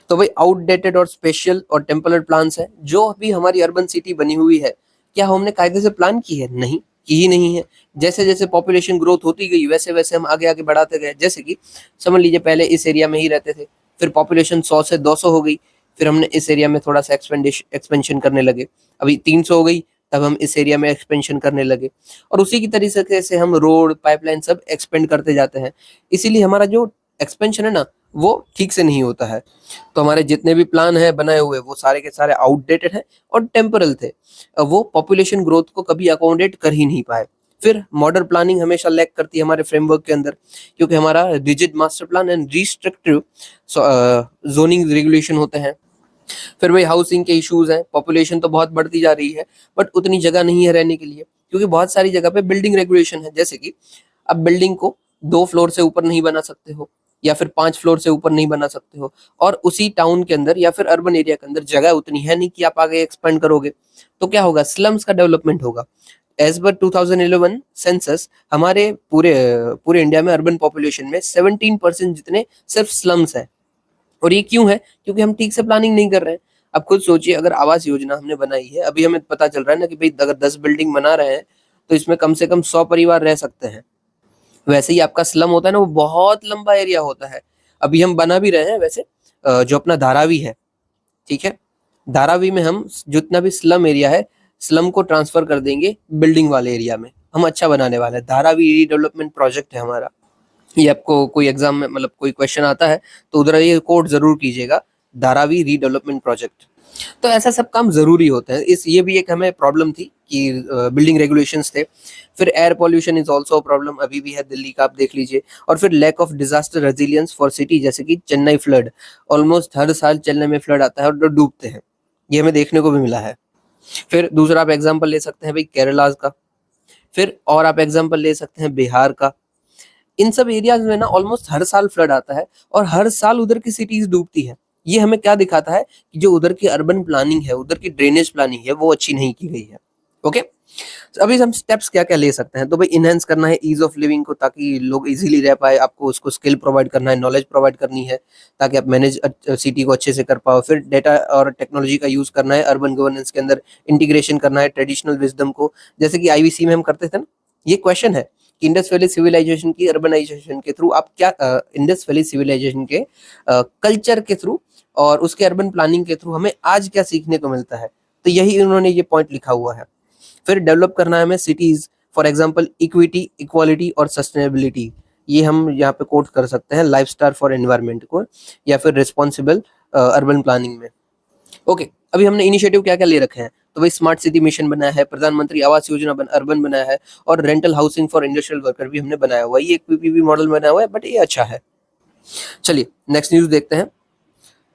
तो भाई आउटडेटेड और स्पेशल और टेम्पररी प्लान्स है। जो भी हमारी अर्बन सिटी बनी हुई है, क्या हमने कायदे से प्लान की है? नहीं, की ही नहीं है। जैसे जैसे पॉपुलेशन ग्रोथ होती गई वैसे वैसे हम आगे आगे बढ़ाते गए। जैसे कि समझ लीजिए पहले इस एरिया में ही रहते थे, फिर पॉपुलेशन 100 से 200 हो गई, फिर हमने इस एरिया में थोड़ा सा एक्सपेंशन करने लगे, अभी 300 हो गई, तब हम इस एरिया में एक्सपेंशन करने लगे, और उसी की तरीके से हम रोड पाइपलाइन सब एक्सपेंड करते जाते हैं। इसीलिए हमारा जो एक्सपेंशन है ना, वो ठीक से नहीं होता है। तो हमारे जितने भी प्लान है बनाए हुए, वो सारे के सारे आउटडेटेड हैं और टेम्परल थे, वो पॉपुलेशन ग्रोथ को कभी अकोमोडेट कर ही नहीं पाए। फिर मॉडर्न प्लानिंग हमेशा लैक करती है हमारे फ्रेमवर्क के अंदर, क्योंकि हमारा rigid master plan and restrictive zoning regulation होते हैं। फिर वही हाउसिंग के इश्यूज हैं, पॉपुलेशन तो बहुत बढ़ती जा रही है, बट उतनी जगह नहीं है रहने के लिए, क्योंकि बहुत सारी जगह पे बिल्डिंग रेगुलेशन है। जैसे कि अब बिल्डिंग को 2 फ्लोर से ऊपर नहीं बना सकते हो, या फिर 5 फ्लोर से ऊपर नहीं बना सकते हो, और उसी टाउन के अंदर या फिर अर्बन एरिया के अंदर जगह उतनी है नहीं कि आप आगे एक्सपेंड करोगे, तो क्या होगा? स्लम्स का डेवलपमेंट होगा। एज पर 2011 सेंसस, हमारे पूरे पूरे इंडिया में अर्बन पॉपुलेशन में 17% जितने सिर्फ स्लम्स है। और ये क्यों है? क्योंकि हम ठीक से प्लानिंग नहीं कर रहे हैं। अब खुद सोचिए, अगर आवास योजना हमने बनाई है, अभी हमें पता चल रहा है ना कि भाई अगर 10 बिल्डिंग बना रहे हैं तो इसमें कम से कम 100 परिवार रह सकते हैं। वैसे ही आपका स्लम होता है ना, वो बहुत लंबा एरिया होता है। अभी हम बना भी रहे हैं वैसे, जो अपना धारावी है, ठीक है, धारावी में हम जितना भी स्लम एरिया है, स्लम को ट्रांसफर कर देंगे बिल्डिंग वाले एरिया में। हम अच्छा बनाने वाले हैं, धारावी रीडेवलपमेंट प्रोजेक्ट है हमारा। ये आपको कोई एग्जाम में मतलब कोई क्वेश्चन आता है तो उधर ये कोड जरूर कीजिएगा, धारावी रीडेवलपमेंट प्रोजेक्ट। तो ऐसा सब काम जरूरी होते हैं। इस ये भी एक हमें प्रॉब्लम थी कि बिल्डिंग रेगुलेशंस थे। फिर air pollution is also problem, अभी भी है दिल्ली का, आप देख लीजिए। और फिर lack of disaster resilience for city, जैसे कि चेन्नई फ्लड, ऑलमोस्ट हर साल चेन्नई में फ्लड आता है और डूबते हैं, ये हमें देखने को भी मिला है। फिर दूसरा आप एग्जाम्पल ले सकते हैं भाई केरला का, फिर और आप एग्जाम्पल ले सकते हैं बिहार का। इन सब एरियाज में ना ऑलमोस्ट हर साल फ्लड आता है और हर साल उधर की सिटीज डूबती है। ये हमें क्या दिखाता है कि जो उधर की अर्बन प्लानिंग है, उधर की ड्रेनेज प्लानिंग है, वो अच्छी नहीं की गई है। ओके, अभी हम स्टेप्स क्या क्या ले सकते हैं? तो भाई इनहेंस करना है ईज ऑफ लिविंग को, ताकि लोग इजीली रह पाए। आपको उसको स्किल प्रोवाइड करना है, नॉलेज प्रोवाइड करनी है, ताकि आप मैनेज सिटी को अच्छे से कर पाओ। फिर डेटा और टेक्नोलॉजी का यूज करना है, अर्बन गवर्नेंस के अंदर इंटीग्रेशन करना है ट्रेडिशनल विजडम को, जैसे कि आईवीसी में हम करते थे ना। ये क्वेश्चन है कि इंडस वैली सिविलाइजेशन की अर्बनाइजेशन के थ्रू आप क्या, इंडस वैली सिविलाइजेशन के कल्चर के थ्रू और उसके अर्बन प्लानिंग के थ्रू हमें आज क्या सीखने को मिलता है, तो यही उन्होंने ये पॉइंट लिखा हुआ है। फिर डेवलप करना है हमें cities, for example equity, equality और सस्टेनेबिलिटी। ये हम यहाँ पे कोट कर सकते हैं लाइफस्टाइल फॉर एनवायरनमेंट को, या फिर रिस्पॉन्सिबल अर्बन प्लानिंग में। ओके, अभी हमने इनिशिएटिव क्या क्या ले रखे हैं? तो भाई स्मार्ट सिटी मिशन बनाया है, प्रधानमंत्री आवास योजना अर्बन बनाया है, और rental housing for industrial worker भी हमने बनाया हुआ है। ये एक पीपीपी मॉडल बनाया हुआ है, बट ये अच्छा है। चलिए नेक्स्ट न्यूज देखते हैं।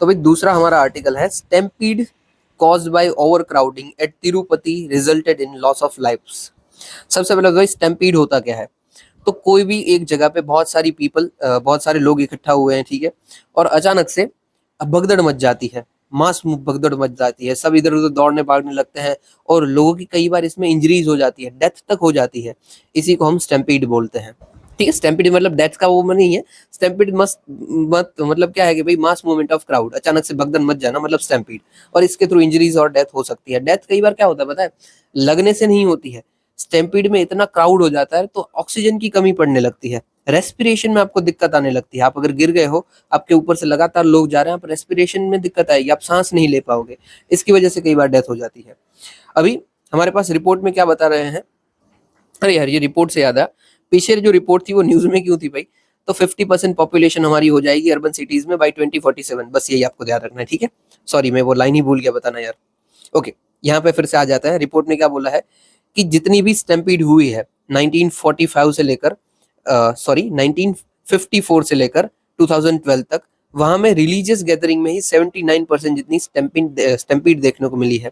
तो भाई दूसरा हमारा आर्टिकल है, stampede caused by overcrowding at Tirupati resulted in loss of lives। सबसे पहले भाई स्टैम्पीड होता क्या है? तो कोई भी एक जगह पे बहुत सारी पीपल, बहुत सारे लोग इकट्ठा हुए हैं, ठीक है, और अचानक से भगदड़ मच जाती है, मास भगदड़ मच जाती है, सब इधर उधर दौड़ने भागने लगते हैं, और लोगों की कई बार इसमें इंजरीज हो जाती है, डेथ तक हो जाती है। इसी को हम स्टैम्पीड बोलते हैं। ठीक है, स्टैम्पीड मतलब डेथ का वो नहीं है। स्टैम्पीड मत मतलब क्या है कि भाई मास मूवमेंट ऑफ क्राउड, अचानक से भगदड़ मच जाना, मतलब स्टैम्पीड। और इसके थ्रू इंजरीज और डेथ हो सकती है। डेथ कई बार क्या होता है पता है? लगने से नहीं होती है, स्टैम्पीड में इतना क्राउड हो जाता है तो ऑक्सीजन की कमी पड़ने लगती है, रेस्पिरेशन में आपको दिक्कत आने लगती है। आप अगर गिर गए हो, आपके ऊपर से लगातार लोग जा रहे हैं, आप रेस्पिरेशन में दिक्कत आएगी, आप सांस नहीं ले पाओगे, इसकी वजह से कई बार डेथ हो जाती है। अभी हमारे पास रिपोर्ट में क्या बता रहे हैं, अरे यार ये रिपोर्ट से याद आया, पीछे जो रिपोर्ट थी वो न्यूज में क्यों थी भाई, तो 50% पॉपुलेशन हमारी हो जाएगी अर्बन सिटीज में बाय 2047, बस यही आपको ध्यान रखना है, ठीक है। सॉरी मैं वो लाइन ही भूल गया बताना यार। ओके, यहाँ पे फिर से आ जाता है, रिपोर्ट में क्या बोला है कि जितनी भी स्टैम्पीड हुई है 1945 से लेकर 1954 से लेकर 2012 तक, वहां में रिलीजियस गैदरिंग में ही 79% जितनी स्टैम्पीड देखने को मिली है।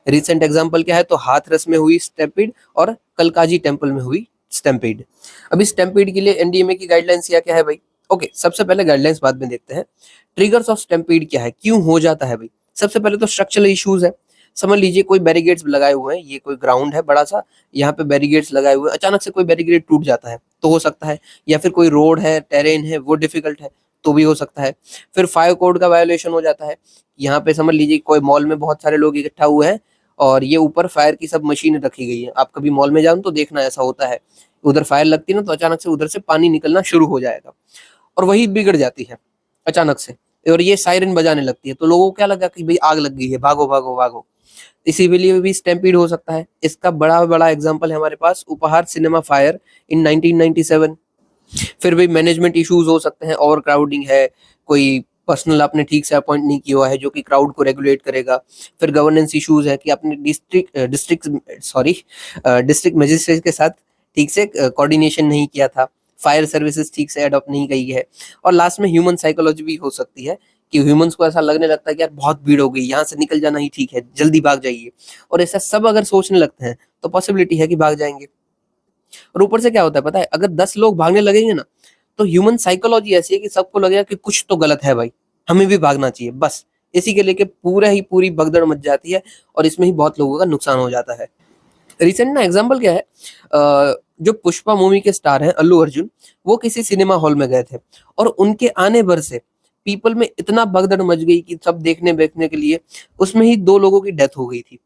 रिसेंट एग्जांपल क्या है, तो हाथरस में हुई स्टैम्पीड और कलकाजी टेम्पल में हुई स्टैम्पीड। अभी स्टैम्पीड के लिए एनडीएमए की गाइडलाइंस क्या है भाई। ओके, सबसे पहले गाइडलाइंस बाद में देखते हैं। ट्रिगर्स ऑफ स्टैम्पीड क्या है, क्यों हो जाता है भाई। सबसे पहले तो स्ट्रक्चरल इश्यूज है। समझ लीजिए कोई बैरिगेड्स लगाए हुए हैं, ये कोई ग्राउंड है बड़ा सा, यहाँ पे बैरिगेड्स लगाए हुए हैं, अचानक से कोई बैरिगेड टूट जाता है तो हो सकता है, या फिर कोई रोड है, टेरेन है, वो डिफिकल्ट है तो भी हो सकता है। फिर फायर कोड का वायोलेशन हो जाता है। यहाँ पे समझ लीजिए कोई मॉल में बहुत सारे लोग इकट्ठा हुए हैं और ये ऊपर फायर की सब मशीनें रखी गई है। आप कभी मॉल में जाओ तो देखना ऐसा होता है, उधर फायर लगती है ना तो अचानक से उधर से पानी निकलना शुरू हो जाएगा और वही बिगड़ जाती है अचानक से, और ये सायरन बजाने लगती है तो लोगों को क्या लगा कि भाई आग लग गई है, भागो भागो भागो, इसी के लिए भी स्टैम्पीड हो सकता है। इसका बड़ा बड़ा एग्जांपल है हमारे पास उपहार सिनेमा फायर इन 1997। फिर भी मैनेजमेंट इश्यूज हो सकते हैं, ओवर क्राउडिंग है, कोई पर्सनल आपने ठीक से अपॉइंट नहीं किया है जो कि क्राउड को रेगुलेट करेगा। फिर गवर्नेंस इश्यूज है कि आपने डिस्ट्रिक्ट मजिस्ट्रेट के साथ ठीक से कोऑर्डिनेशन नहीं किया था, फायर सर्विसेज ठीक से एडॉप्ट नहीं की है। और लास्ट में ह्यूमन साइकोलॉजी भी हो सकती है कि ह्यूमंस को ऐसा लगने लगता है कि यार बहुत भीड़ हो गई, यहाँ से निकल जाना ही ठीक है, जल्दी भाग जाइए, और ऐसा सब अगर सोचने लगते हैं तो पॉसिबिलिटी है कि भाग जाएंगे। और ऊपर से क्या होता है पता है, अगर 10 लोग भागने लगेंगे ना तो ह्यूमन साइकोलॉजी ऐसी है कि सबको लगेगा कि कुछ तो गलत है भाई, हमें भी भागना चाहिए, बस इसी के लेके पूरी भगदड़ मच जाती है और इसमें ही बहुत लोगों का नुकसान हो जाता है। रिसेंट ना एग्जाम्पल क्या है, जो पुष्पा मूवी के स्टार हैं अल्लू अर्जुन, वो किसी सिनेमा हॉल में गए थे और उनके आने भर से पीपल में इतना भगदड़ मच गई कि सब देखने देखने के लिए, उसमें ही 2 लोगों की डेथ हो गई थी।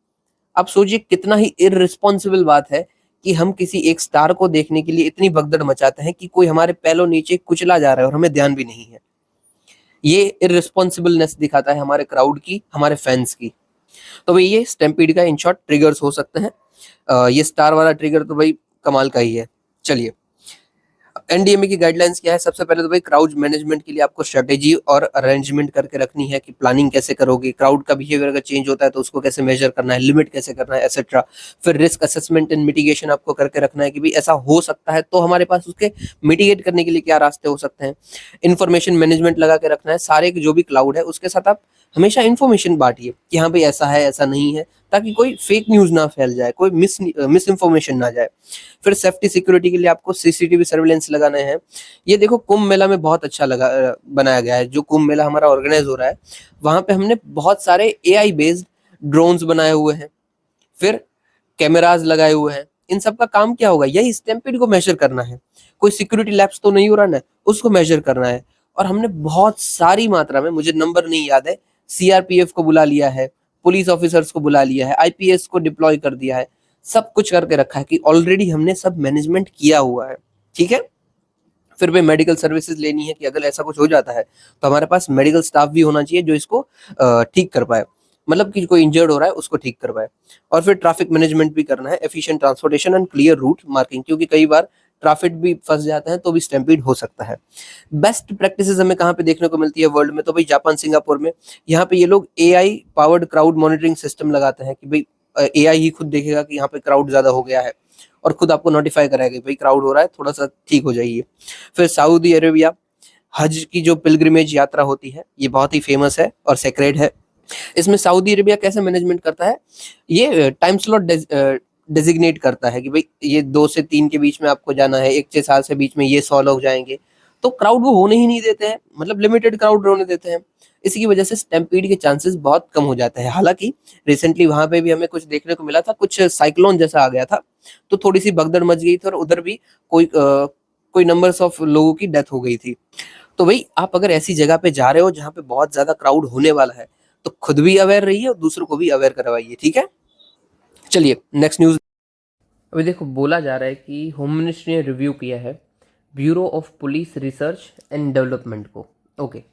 आप सोचिए कितना ही इररिस्पॉन्सिबल बात है कि हम किसी एक स्टार को देखने के लिए इतनी भगदड़ मचाते हैं कि कोई हमारे पैरों नीचे कुचला जा रहा है और हमें ध्यान भी नहीं है। ये इररिस्पॉन्सिबलनेस दिखाता है हमारे क्राउड की, हमारे फैंस की। तो भाई ये स्टैम्पीड का इन शॉर्ट ट्रिगर्स हो सकते हैं। ये स्टार वाला ट्रिगर तो भाई कमाल का ही है। चलिए, एनडीएमए की गाइडलाइंस क्या है, सबसे पहले तो भाई क्राउड मैनेजमेंट के लिए आपको स्ट्रेटेजी और अरेंजमेंट करके रखनी है कि प्लानिंग कैसे करोगे, क्राउड का बिहेवियर अगर चेंज होता है तो उसको कैसे मेजर करना है, लिमिट कैसे करना है, एक्सेट्रा। फिर रिस्क असेसमेंट एंड मिटिगेशन आपको करके रखना है कि भाई ऐसा हो सकता है तो हमारे पास उसके मिटिगेट करने के लिए क्या रास्ते हो सकते हैं। इन्फॉर्मेशन मैनेजमेंट लगा के रखना है, सारे जो भी क्लाउड है उसके साथ आप हमेशा इन्फॉर्मेशन बांटिए कि हाँ भाई ऐसा है ऐसा नहीं है, ताकि कोई फेक न्यूज ना फैल जाए, कोई मिस इन्फॉर्मेशन ना जाए। फिर सेफ्टी सिक्योरिटी के लिए आपको सीसीटीवी सर्वेलेंस लगाने हैं। ये देखो कुंभ मेला में बहुत अच्छा बनाया गया है, जो कुंभ मेला हमारा ऑर्गेनाइज हो रहा है वहां पे हमने बहुत सारे एआई बेस्ड ड्रोन्स बनाए हुए हैं, फिर कैमराज लगाए हुए हैं। इन सब का काम क्या होगा, यही स्टैम्पीड को मेजर करना है, कोई सिक्योरिटी लैप्स तो नहीं हो रहा ना, उसको मेजर करना है। और हमने बहुत सारी मात्रा में, मुझे नंबर नहीं याद है, सीआरपीएफ को बुला लिया है, पुलिस ऑफिसर्स को बुला लिया है, आईपीएस को डिप्लॉय कर दिया है, सब कुछ करके रखा है कि ऑलरेडी हमने सब मैनेजमेंट किया हुआ है, ठीक है। फिर भी मेडिकल सर्विसेज लेनी है कि अगर ऐसा कुछ हो जाता है तो हमारे पास मेडिकल स्टाफ भी होना चाहिए जो इसको ठीक कर पाए, मतलब कि कोई इंजर्ड हो रहा है उसको ठीक कर पाए। और फिर ट्रैफिक मैनेजमेंट भी करना है, efficient transportation and clear route marking, क्योंकि कई बार ट्रैफिक भी फंस जाता है तो भी स्टैम्पीड हो सकता है। बेस्ट प्रैक्टिसेस हमें कहाँ पे देखने को मिलती है वर्ल्ड में, तो भाई जापान सिंगापुर में। यहाँ पे ये लोग AI powered crowd monitoring system लगाते हैं कि भाई एआई ही खुद देखेगा कि यहाँ पे क्राउड ज्यादा हो गया है और खुद आपको नोटिफाई कराएगा कि भाई क्राउड हो रहा है, थोड़ा सा ठीक हो जाइए। फिर सऊदी अरेबिया, हज की जो पिलग्रिमेज यात्रा होती है ये बहुत ही फेमस है और सेक्रेड है। इसमें सऊदी अरेबिया कैसे मैनेजमेंट करता है, ये टाइम स्लॉट डेजिग्नेट करता है कि भाई ये 2 से 3 के बीच में आपको जाना है, 1 से 7 से बीच में ये 100 लोग जाएंगे, तो क्राउड वो होने ही नहीं देते हैं, मतलब लिमिटेड क्राउड होने देते हैं। इसी की वजह से स्टैम्पीड के चांसेस बहुत कम हो जाते हैं। हालांकि रिसेंटली वहां पे भी हमें कुछ देखने को मिला था, कुछ साइक्लोन जैसा आ गया था तो थोड़ी सी भगदड़ मच गई थी और उधर भी कोई नंबर्स ऑफ लोगों की डेथ हो गई थी। तो भाई आप अगर ऐसी जगह पे जा रहे हो जहाँ पे बहुत ज्यादा क्राउड होने वाला है तो खुद भी अवेयर रहिए और दूसरों को भी अवेयर करवाइए, ठीक है। चलिए नेक्स्ट न्यूज। अभी देखो बोला जा रहा है कि होम मिनिस्ट्री ने रिव्यू किया है bureau of police research and development को। ओके,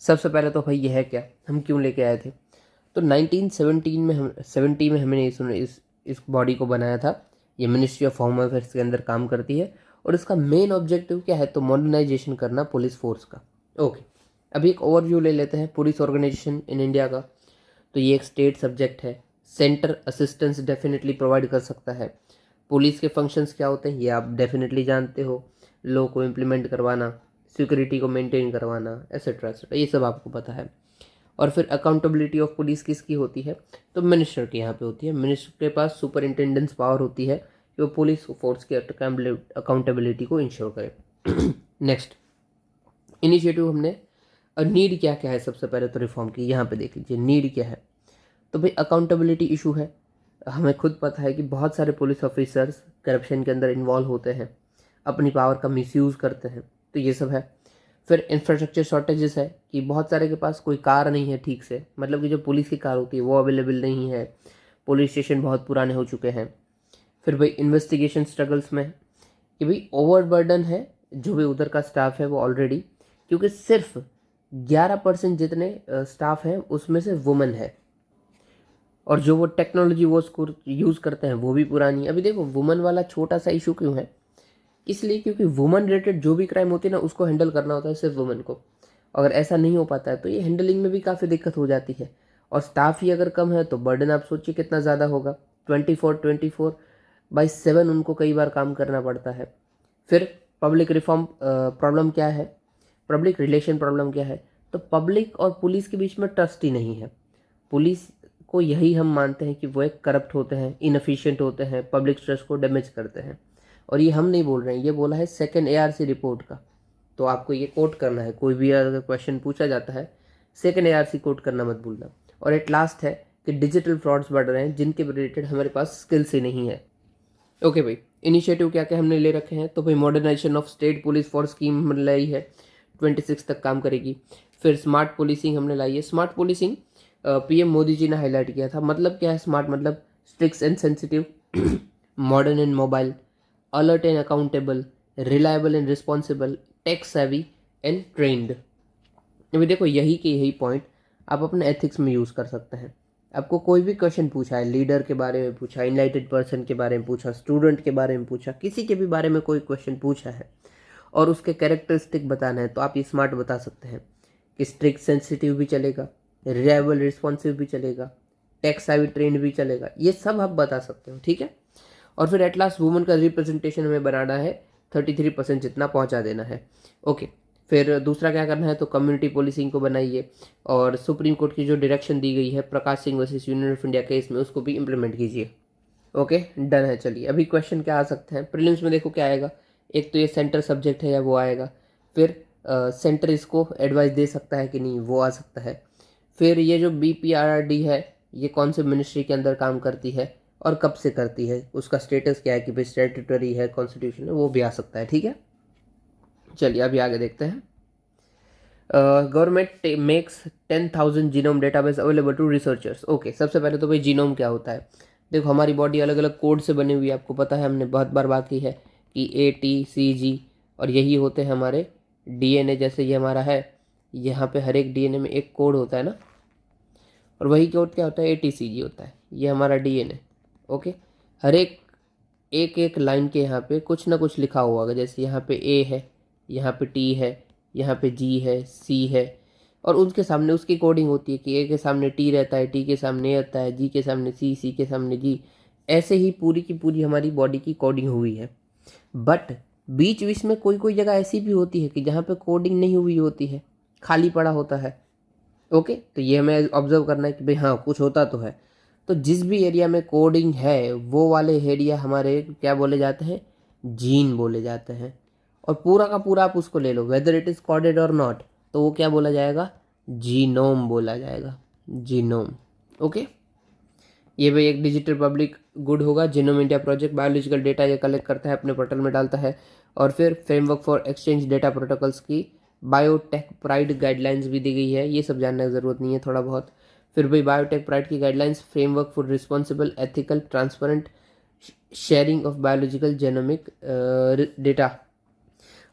सबसे पहले तो भाई यह है क्या, हम क्यों लेके आए थे। तो 1917 में हम 70 में हमने इस बॉडी को बनाया था। ये मिनिस्ट्री ऑफ होम अफेयर्स के अंदर काम करती है और इसका मेन ऑब्जेक्टिव क्या है, तो मॉडर्नाइजेशन करना पुलिस फोर्स का। ओके, अभी एक ओवरव्यू ले लेते हैं पुलिस ऑर्गेनाइजेशन इन इंडिया का। तो ये एक स्टेट सब्जेक्ट है। सेंटर असिस्टेंस डेफिनेटली प्रोवाइड कर सकता है। पुलिस के फंक्शंस क्या होते हैं ये आप डेफिनेटली जानते हो, लॉ को इम्प्लीमेंट करवाना, सिक्योरिटी को मेंटेन करवाना, एसेट्रा एसेट्रा, ये सब आपको पता है। और फिर अकाउंटेबिलिटी ऑफ पुलिस किसकी होती है, तो मिनिस्टर के यहाँ पे होती है। मिनिस्टर के पास सुपरिंटेंडेंस पावर होती है कि वो पुलिस फोर्स की अकाउंटेबिलिटी को इंश्योर करे। नेक्स्ट इनिशिएटिव हमने, नीड क्या क्या है, सबसे पहले तो रिफॉर्म की यहाँ पे देख लीजिए नीड क्या है। तो भाई अकाउंटेबिलिटी इशू है। हमें खुद पता है कि बहुत सारे पुलिस ऑफिसर्स करप्शन के अंदर इन्वॉल्व होते हैं, अपनी पावर का मिसयूज़ करते हैं, तो ये सब है। फिर इंफ्रास्ट्रक्चर शॉर्टेजेस है कि बहुत सारे के पास कोई कार नहीं है ठीक से, मतलब कि जो पुलिस की कार होती है वो अवेलेबल नहीं है, पुलिस स्टेशन बहुत पुराने हो चुके हैं। फिर भाई इन्वेस्टिगेशन स्ट्रगल्स में कि भाई ओवरबर्डन है जो भी उधर का स्टाफ है वो ऑलरेडी, क्योंकि सिर्फ 11% जितने स्टाफ हैं उसमें से वुमेन है, और जो वो टेक्नोलॉजी वो उसको यूज़ करते हैं वो भी पुरानी है। अभी देखो वुमेन वाला छोटा सा इशू क्यों है, इसलिए क्योंकि वुमेन रिलेटेड जो भी क्राइम होती है ना उसको हैंडल करना होता है सिर्फ वुमेन को। अगर ऐसा नहीं हो पाता है तो ये हैंडलिंग में भी काफ़ी दिक्कत हो जाती है, और स्टाफ ही अगर कम है तो बर्डन आप सोचिए कितना ज़्यादा होगा। 24/7 उनको कई बार काम करना पड़ता है। फिर पब्लिक रिफॉर्म प्रॉब्लम क्या है, पब्लिक रिलेशन प्रॉब्लम क्या है, तो पब्लिक और पुलिस के बीच में ट्रस्ट ही नहीं है। पुलिस को यही हम मानते हैं कि वो एक करप्ट होते हैं, इनएफिशिएंट होते हैं, पब्लिक ट्रस्ट को डैमेज करते हैं। और ये हम नहीं बोल रहे हैं, ये बोला है सेकंड ARC रिपोर्ट का। तो आपको ये कोट करना है, कोई भी अगर क्वेश्चन पूछा जाता है सेकंड ARC कोट करना मत भूलना। और एट लास्ट है कि डिजिटल फ्रॉड्स बढ़ रहे हैं जिनके रिलेटेड हमारे पास स्किल्स ही नहीं है। ओके भाई, इनिशिएटिव क्या क्या हमने ले रखे हैं, तो भाई modernisation of state police force scheme हमने लाई है, 26 तक काम करेगी। फिर स्मार्ट पुलिसिंग हमने लाई है। Smart policing PM Modi ji ने हाईलाइट किया था। मतलब क्या है स्मार्ट, मतलब strict and sensitive, modern and mobile, alert and accountable, reliable and responsible, tech savvy and trend. अभी देखो यही के यही पॉइंट आप अपने एथिक्स में यूज़ कर सकते हैं। आपको कोई भी क्वेश्चन पूछा है, लीडर के बारे में पूछा, इनलाइटेड पर्सन के बारे में पूछा, स्टूडेंट के बारे में पूछा, किसी के भी बारे में कोई क्वेश्चन पूछा है और उसके कैरेक्टरिस्टिक बताना है, तो आप ये स्मार्ट बता सकते हैं कि स्ट्रिक्ट सेंसिटिव भी चलेगा, रिलायबल रिस्पॉन्सिव भी चलेगा, टेक सेवी ट्रेंड भी चलेगा, ये सब आप बता सकते हो, ठीक है। और फिर एट लास्ट वुमेन का रिप्रेजेंटेशन हमें बनाना है, 33% जितना पहुंचा देना है। ओके, फिर दूसरा क्या करना है, तो कम्युनिटी पुलिसिंग को बनाइए, और सुप्रीम कोर्ट की जो डायरेक्शन दी गई है Prakash Singh versus Union of India case में उसको भी इम्प्लीमेंट कीजिए। ओके, डन है। चलिए अभी क्वेश्चन क्या आ सकते हैं प्रीलिम्स में, देखो क्या आएगा। एक तो ये सेंटर सब्जेक्ट है या वो आएगा। फिर सेंटर इसको एडवाइस दे सकता है कि नहीं, वो आ सकता है। फिर ये जो BPRRD है ये कौन से मिनिस्ट्री के अंदर काम करती है और कब से करती है, उसका स्टेटस क्या है कि भाई स्टैट्यूटरी है, कॉन्स्टिट्यूशन है, वो भी आ सकता है, ठीक है। चलिए अभी आगे देखते हैं। Government makes 10,000 genome database available to researchers. Okay, सबसे पहले तो भाई जीनोम क्या होता है। देखो हमारी बॉडी अलग अलग कोड से बनी हुई है, आपको पता है, हमने बहुत बार बात की है कि ATCG, और यही होते हैं हमारे DNA। जैसे ये हमारा है, यहाँ पे हर एक DNA में एक कोड होता है ना, और वही कोड क्या होता है, ATCG होता है। ये हमारा DNA। ओके, हर एक एक एक लाइन के यहाँ पे कुछ ना कुछ लिखा हुआ होगा, जैसे यहाँ पे A है, यहाँ पे T है, यहाँ पे G है, C है, और उनके सामने उसकी कोडिंग होती है कि A के सामने T रहता है, T के सामने A रहता है, G के सामने C, C के सामने G। ऐसे ही पूरी की पूरी हमारी बॉडी की कोडिंग हुई है। बट बीच बीच में कोई कोई जगह ऐसी भी होती है कि जहाँ पे कोडिंग नहीं हुई होती है, खाली पड़ा होता है। ओके, तो ये हमें ऑब्जर्व करना है कि भाई हाँ कुछ होता तो है। तो जिस भी एरिया में कोडिंग है वो वाले एरिया हमारे क्या बोले जाते हैं, जीन बोले जाते हैं। और पूरा का पूरा आप उसको ले लो, वेदर इट इज़ कोडेड और नॉट, तो वो क्या बोला जाएगा, जीनोम बोला जाएगा, जीनोम। ओके, ये भाई एक डिजिटल पब्लिक गुड होगा। Genome India project biological data ये कलेक्ट करता है, अपने पोर्टल में डालता है। और फिर framework for exchange data protocols की बायोटेक प्राइड गाइडलाइंस भी दी गई है, ये सब जानने की ज़रूरत नहीं है थोड़ा बहुत। फिर भाई बायोटेक प्राइड की guidelines, framework for responsible ethical transparent sharing of biological genomic data.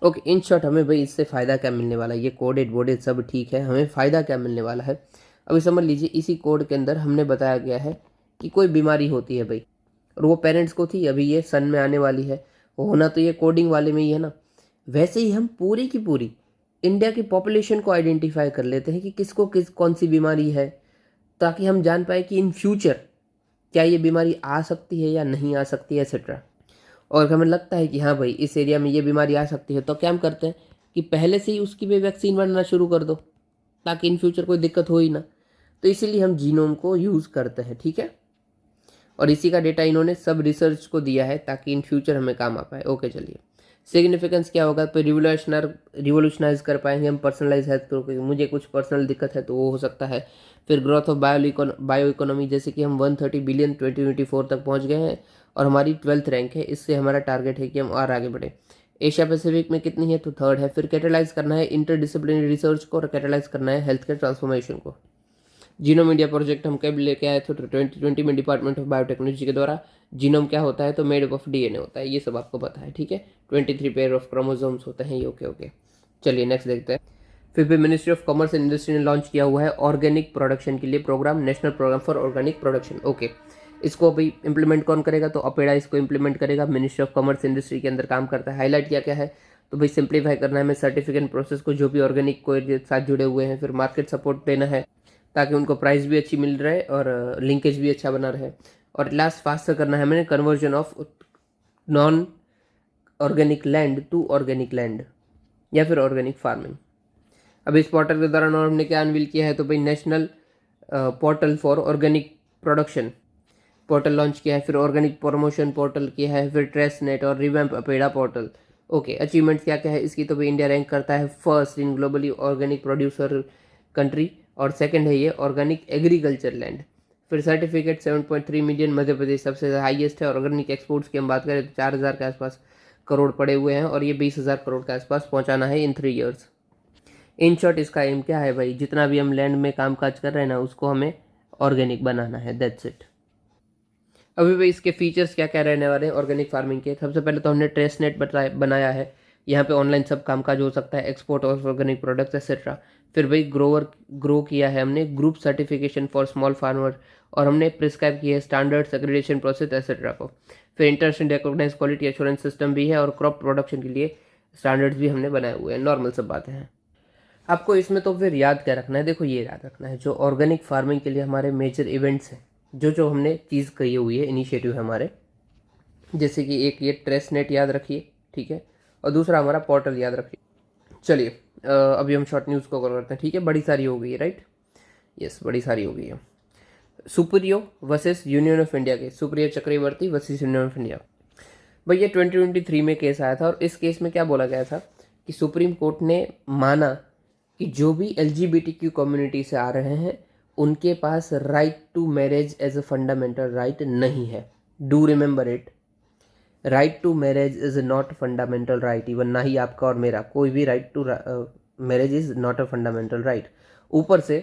Okay, in short हमें भाई इससे फ़ायदा क्या मिलने वाला है, ये कोडेड वोडेड सब ठीक है, हमें फ़ायदा क्या मिलने वाला है। अभी समझ लीजिए इसी कोड के अंदर हमने बताया गया है कि कोई बीमारी होती है भाई, और वो पेरेंट्स को थी, अभी ये सन में आने वाली है, होना तो ये कोडिंग वाले में ही है ना। वैसे ही हम पूरी की पूरी इंडिया की पॉपुलेशन को आइडेंटिफाई कर लेते हैं कि किसको किस कौन सी बीमारी है, ताकि हम जान पाए कि इन फ्यूचर क्या ये बीमारी आ सकती है या नहीं आ सकती है एक्सेट्रा। और हमें लगता है कि हाँ भाई इस एरिया में ये बीमारी आ सकती है, तो क्या हम करते हैं कि पहले से ही उसकी भी वैक्सीन बनाना शुरू कर दो, ताकि इन फ्यूचर कोई दिक्कत हो ही ना। तो इसीलिए हम जीनोम को यूज़ करते हैं, ठीक है। और इसी का डेटा इन्होंने सब रिसर्च को दिया है ताकि इन फ्यूचर हमें काम आ पाए। ओके चलिए, सिग्निफिकेंस क्या होगा, तो रिवोल्यूशनाइज कर पाएंगे हम पर्सनलाइज हेल्थ को, मुझे कुछ पर्सनल दिक्कत है तो वो हो सकता है। फिर ग्रोथ ऑफ बायो इकोनॉमी, जैसे कि हम 130 बिलियन 2024 तक पहुंच गए हैं और हमारी 12th रैंक है, इससे हमारा टारगेट है कि हम और आगे बढ़े। एशिया पैसिफिक में कितनी है, तो 3rd है। फिर कैटेलाइज करना है इंटरडिसिप्लिनरी रिसर्च को और कैटेलाइज करना है हेल्थ केयर ट्रांसफॉर्मेशन को। जीनोम इंडिया प्रोजेक्ट हम कब लेके आए थे, तो 2020 में डिपार्टमेंट ऑफ बायोटेक्नोलॉजी के द्वारा। जीनोम क्या होता है, तो मेड ऑफ डीएनए होता है, ये सब आपको पता है, ठीक है। 23 पेयर ऑफ क्रोमोसोम्स होते हैं ये। ओके ओके, चलिए नेक्स्ट देखते हैं। फिर भी ministry of commerce and industry ने लॉन्च किया हुआ है ऑर्गेनिक प्रोडक्शन के लिए programme, national programme for organic production. Okay, इसको अभी इंप्लीमेंट कौन करेगा, तो अपेडा इसको इंप्लीमेंट करेगा, मिनिस्ट्री ऑफ कॉमर्स इंडस्ट्री के अंदर काम करता है। हाईलाइट क्या क्या है, तो भाई सिंप्लीफाई करना है हमें सर्टिफिकेट प्रोसेस को, जो भी ऑर्गेनिक को साथ जुड़े हुए हैं। फिर मार्केट सपोर्ट देना है ताकि उनको प्राइस भी अच्छी मिल रहे और लिंकेज भी अच्छा बना रहे। और लास्ट फास्टर करना है हमें conversion of non organic land to organic land या फिर ऑर्गेनिक फार्मिंग। अब इस पोर्टल के दौरान और हमने क्या अनवील किया है, तो भाई national portal for organic production portal launch किया है। फिर ऑर्गेनिक प्रमोशन पोर्टल किया है। फिर ट्रेस नेट और revamp APEDA portal. Okay, achievements क्या क्या है इसकी, तो भाई इंडिया रैंक करता है first in globally organic producer country, और सेकंड है ये ऑर्गेनिक एग्रीकल्चर लैंड। फिर सर्टिफिकेट 7.3 मिलियन मध्य प्रदेश सबसे हाईएस्ट है। ऑर्गेनिक एक्सपोर्ट्स की हम बात करें तो 4,000 के आसपास करोड़ पड़े हुए हैं, और ये 20,000 करोड़ के आसपास पहुंचाना है इन 3 ईयर्स। इन शॉर्ट इसका एम क्या है भाई, जितना भी हम लैंड में काम काज कर रहे हैं ना, उसको हमें ऑर्गेनिक बनाना है, दैट्स इट। अभी भाई इसके फीचर्स क्या क्या रहने वाले हैं ऑर्गेनिक फार्मिंग के, सबसे पहले तो हमने ट्रेस नेट बनाया है, यहाँ पे ऑनलाइन सब कामकाज हो सकता है, export of organic products etcetera. फिर भाई ग्रो किया है हमने group certification for small farmer, और हमने प्रिस्क्राइब किया है स्टैंडर्ड्स एग्रीडेशन प्रोसेस एक्सेट्रा को। फिर international recognise quality assurance system भी है, और क्रॉप प्रोडक्शन के लिए स्टैंडर्ड्स भी हमने बनाए हुए हैं। नॉर्मल सब बातें हैं। आपको इसमें तो फिर याद क्या रखना है, देखो ये याद रखना है जो ऑर्गेनिक फार्मिंग के लिए हमारे मेजर इवेंट्स हैं, जो जो हमने चीज़ कही हुई है, इनिशिएटिव है हमारे, जैसे कि एक ये ट्रेस नेट याद रखिए, ठीक है, और दूसरा हमारा पोर्टल याद रखिए। चलिए अभी हम शॉर्ट न्यूज़ को कवर करते हैं, ठीक है। बड़ी सारी हो गई है, राइट, यस बड़ी सारी हो गई है। Supriyo versus Union of India के, Supriyo Chakraborty versus Union of India. भाई ये 2023 में केस आया था, और इस केस में क्या बोला गया था कि सुप्रीम कोर्ट ने माना कि जो भी LGBTQ कम्युनिटी से आ रहे हैं उनके पास right to marriage as a fundamental right नहीं है। Do remember it, right to marriage is not fundamental right, even ना ही आपका और मेरा कोई भी right to marriage is not a fundamental right. ऊपर से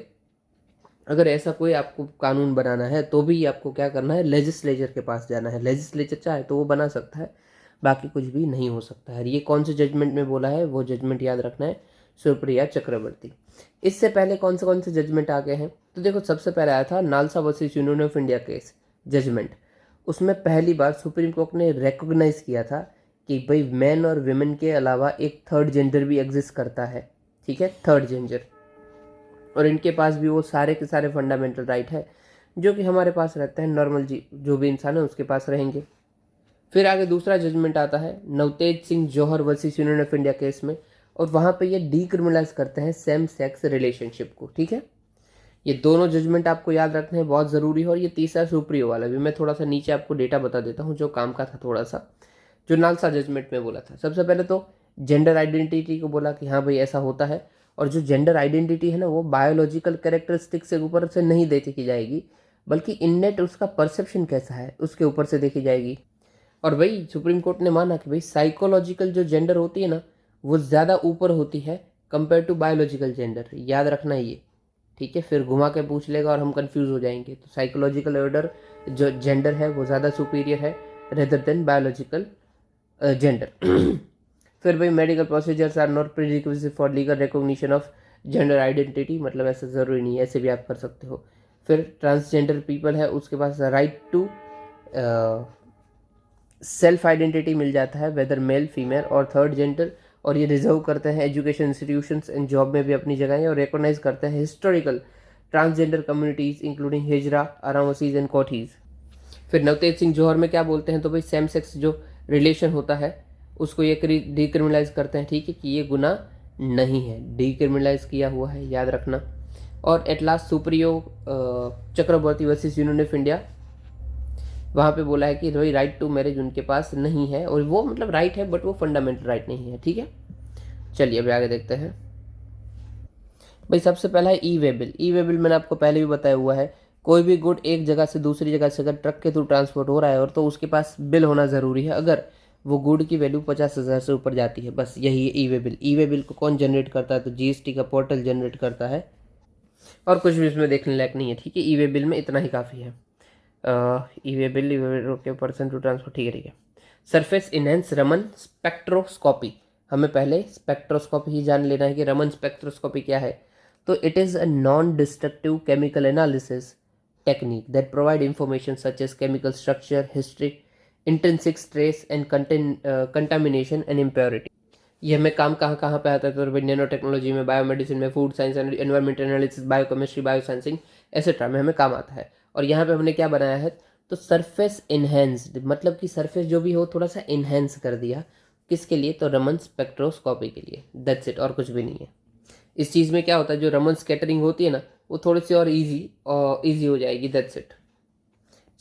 अगर ऐसा कोई आपको कानून बनाना है तो भी आपको क्या करना है, लेजिस्लेचर के पास जाना है। लेजिस्लेचर चाहे तो वो बना सकता है, बाकी कुछ भी नहीं हो सकता है। ये कौन से जजमेंट में बोला है, वो जजमेंट याद रखना है, सुप्रिया चक्रवर्ती। इससे पहले कौन से जजमेंट आ गए हैं, तो देखो सबसे पहले आया था NALSA versus Union of India case judgment. उसमें पहली बार सुप्रीम कोर्ट ने रिकॉग्नाइज किया था कि भाई मैन और विमेन के अलावा एक थर्ड जेंडर भी एग्जिस्ट करता है, ठीक है, थर्ड जेंडर, और इनके पास भी वो सारे के सारे फंडामेंटल राइट है जो कि हमारे पास रहते हैं, नॉर्मल जी जो भी इंसान है उसके पास रहेंगे। फिर आगे दूसरा जजमेंट आता है Navtej Singh Johar versus Union of India case में, और वहाँ पे ये डीक्रिमिनलाइज करते हैं सेम सेक्स रिलेशनशिप को, ठीक है। ये दोनों जजमेंट आपको याद रखने हैं, बहुत ज़रूरी है। और ये तीसरा सुप्रियो वाला भी, मैं थोड़ा सा नीचे आपको डेटा बता देता हूँ जो काम का था थोड़ा सा, जो नालसा जजमेंट में बोला था। सबसे पहले तो जेंडर आइडेंटिटी को बोला कि हाँ भाई ऐसा होता है, और जो जेंडर आइडेंटिटी है ना वो बायोलॉजिकल कैरेक्टरिस्टिक से ऊपर से नहीं देखी जाएगी, बल्कि इननेट उसका परसेप्शन कैसा है उसके ऊपर से देखी जाएगी। और भाई सुप्रीम कोर्ट ने माना कि भाई साइकोलॉजिकल जो जेंडर होती है ना वो ज़्यादा ऊपर होती है कंपेयर टू बायोलॉजिकल जेंडर, याद रखना ये, ठीक है। फिर घुमा के पूछ लेगा और हम कंफ्यूज हो जाएंगे। तो साइकोलॉजिकल ऑर्डर जो जेंडर है वो ज़्यादा सुपीरियर है रेदर देन बायोलॉजिकल जेंडर। फिर भाई medical procedures are not prerequisite for legal recognition of gender identity, मतलब ऐसा ज़रूरी नहीं है, ऐसे भी आप कर सकते हो। फिर ट्रांसजेंडर पीपल है, उसके पास राइट टू सेल्फ आइडेंटिटी मिल जाता है, वेदर मेल फीमेल और थर्ड जेंडर, और ये रिजर्व करते हैं एजुकेशन इंस्टीट्यूशंस एंड जॉब में भी अपनी जगह है, और रिकॉग्नाइज करते हैं historical transgender communities including hijra, aravanis and kothis. फिर नवतेज सिंह जौहर में क्या बोलते हैं, तो भाई सेम सेक्स जो रिलेशन होता है उसको ये डिक्रिमिनलाइज करते हैं, ठीक है, कि ये गुनाह नहीं है, डिक्रिमिनलाइज किया हुआ है, याद रखना। और at last Supriyo Chakraborty versus Union of India, वहाँ पे बोला है कि भाई राइट टू मैरिज उनके पास नहीं है, और वो मतलब राइट है बट वो फंडामेंटल राइट नहीं है, ठीक है। चलिए अभी आगे देखते हैं। भाई सबसे पहला है ई वे बिल। ई वे बिल मैंने आपको पहले भी बताया हुआ है, कोई भी गुड एक जगह से दूसरी जगह से अगर ट्रक के थ्रू ट्रांसपोर्ट हो रहा है और तो उसके पास बिल होना ज़रूरी है, अगर वो गुड की वैल्यू 50,000 से ऊपर जाती है, बस यही है ई वे बिल। ई वे बिल को कौन जनरेट करता है, तो जीएसटी का पोर्टल जनरेट करता है, और कुछ भी इसमें देखने लायक नहीं है, ठीक है। ई वे बिल में इतना ही काफ़ी है। ई वे बिल के पर्सन टू ट्रांसपोर्ट, ठीक है ठीक है। सरफेस इनहेंस रमन स्पेक्ट्रोस्कोपी, हमें पहले स्पेक्ट्रोस्कोपी ही जान लेना है कि रमन स्पेक्ट्रोस्कोपी क्या है। तो it is a non destructive chemical analysis technique that provide information such as chemical structure, history, intrinsic stress and contamination and impurity. ये हमें काम कहाँ कहाँ पे आता है, तो नैनो टेक्नोलॉजी में, बायोमेडिसिन में, food science and environmental analysis, biochemistry, biosensing etcetera में हमें काम आता है। और यहाँ पे हमने क्या बनाया है, तो सरफेस इन्हेंस्ड, मतलब कि सरफेस जो भी हो थोड़ा सा इन्हेंस कर दिया, किसके लिए, तो रमन स्पेक्ट्रोस्कोपी के लिए, दैट्स इट, और कुछ भी नहीं है। इस चीज़ में क्या होता है, जो रमन स्कैटरिंग होती है ना, वो थोड़ी सी और ईजी हो जाएगी, दैट्स इट।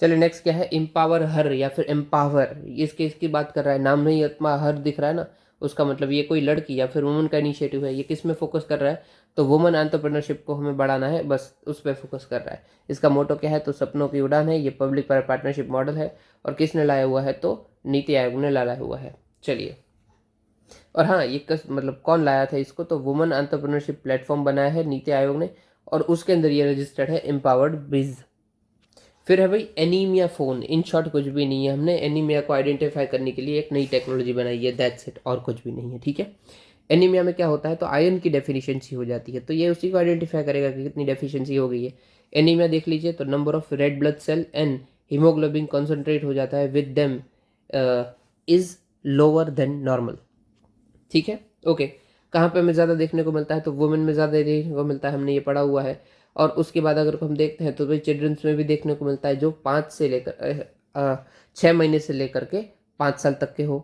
चलिए नेक्स्ट क्या है, एम्पावर हर या फिर एम्पावर, इसकी बात कर रहा है, नाम में ही आत्मा हर दिख रहा है ना, उसका मतलब ये कोई लड़की या फिर वुमन का इनिशिएटिव है। ये किस में फोकस कर रहा है, तो वुमन एंटरप्रेन्योरशिप को हमें बढ़ाना है, बस उस पर फोकस कर रहा है। इसका मोटो क्या है, तो सपनों की उड़ान है। ये पब्लिक प्राइवेट पार्टनरशिप मॉडल है, और किसने लाया हुआ है, तो नीति आयोग ने लाया हुआ है। चलिए, और हाँ, ये मतलब कौन लाया था इसको, तो वुमन एंटरप्रेन्योरशिप प्लेटफॉर्म बनाया है नीति आयोग ने, और उसके अंदर ये रजिस्टर्ड है एम्पावर्ड बिज। फिर है भाई एनीमिया फ़ोन, इन शॉर्ट कुछ भी नहीं है, हमने एनीमिया को आइडेंटिफाई करने के लिए एक नई टेक्नोलॉजी बनाई है, दैट्स इट, और कुछ भी नहीं है, ठीक है। एनीमिया में क्या होता है, तो आयरन की डेफिशिएंसी हो जाती है, तो ये उसी को आइडेंटिफाई करेगा कि कितनी डेफिशिएंसी हो गई है। एनीमिया देख लीजिए, तो number of red blood cell and haemoglobin concentrate हो जाता है with them is lower than normal, ठीक है। ओके, कहाँ पे हमें ज़्यादा देखने को मिलता है, तो वुमेन में ज़्यादा देखने को मिलता है, हमने ये पढ़ा हुआ है। और उसके बाद अगर हम देखते हैं तो भाई चिल्ड्रंस में भी देखने को मिलता है, जो 5 से लेकर 6 महीने से लेकर के 5 साल तक के हो।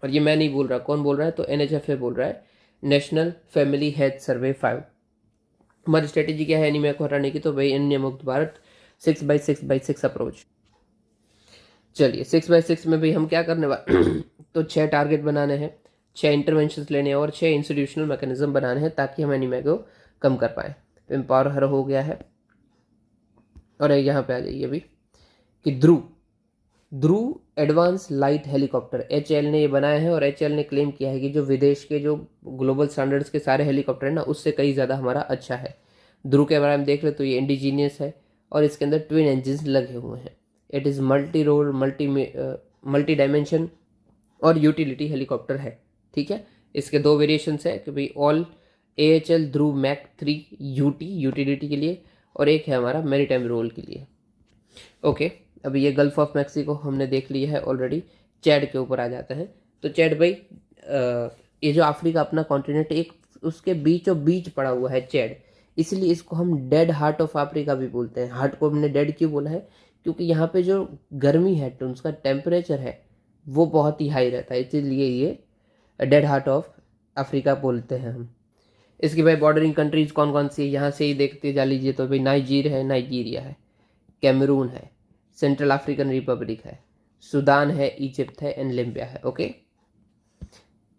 और ये मैं नहीं बोल रहा, कौन बोल रहा है, तो NHFA बोल रहा है, नेशनल फैमिली हेल्थ सर्वे 5। हमारी स्ट्रेटेजी क्या है एनीमिया को हटाने की, तो भाई एनीमिया मुक्त भारत 6x6x6 अप्रोच। चलिए 6x6 में भी हम क्या करने वाले तो 6 टारगेट बनाने हैं, 6 इंटरवेंशंस लेने हैं, और 6 इंस्टीट्यूशनल मैकेनिज्म बनाने हैं, ताकि हम एनीमिया को कम कर पाएँ। तो एम्पावर हर हो गया है, और यहाँ पे आ जाइए अभी कि ध्रुव ध्रुव एडवांस लाइट हेलीकॉप्टर HAL ने ये बनाया है, और HAL ने क्लेम किया है कि जो विदेश के जो ग्लोबल स्टैंडर्ड्स के सारे हेलीकॉप्टर है ना, उससे कई ज़्यादा हमारा अच्छा है। ध्रुव के बारे में देख ले तो ये इंडिजीनियस है, और इसके अंदर ट्विन इंजन लगे हुए हैं। It is multi role multi dimension और यूटिलिटी हेलीकॉप्टर है, ठीक है। इसके 2 वेरिएशंस है कि भाई ऑल AHL ध्रुव मैक 3 यूटिलिटी के लिए, और एक है हमारा मैरीटाइम रोल के लिए। ओके, अभी ये गल्फ ऑफ मैक्सिको हमने देख लिया है ऑलरेडी। चैड के ऊपर आ जाते हैं, तो चैड भाई ये जो अफ्रीका अपना कॉन्टिनेंट एक उसके बीचों बीच पड़ा हुआ है चैड, इसलिए इसको हम डेड हार्ट ऑफ अफ्रीका भी बोलते हैं। हार्ट को हमने डेड क्यों बोला है, क्योंकि यहाँ पे जो गर्मी है, तो उसका टेम्परेचर है वो बहुत ही हाई रहता है, इसीलिए ये डेड हार्ट ऑफ अफ्रीका बोलते हैं हम। इसकी भाई बॉर्डरिंग कंट्रीज कौन कौन सी है, यहाँ से ही देखते जा लीजिए, तो भाई नाइजीरिया है, कैमरून है, सेंट्रल अफ्रीकन रिपब्लिक है, सूडान है, इजिप्ट है, एंड लिम्बिया है। ओके,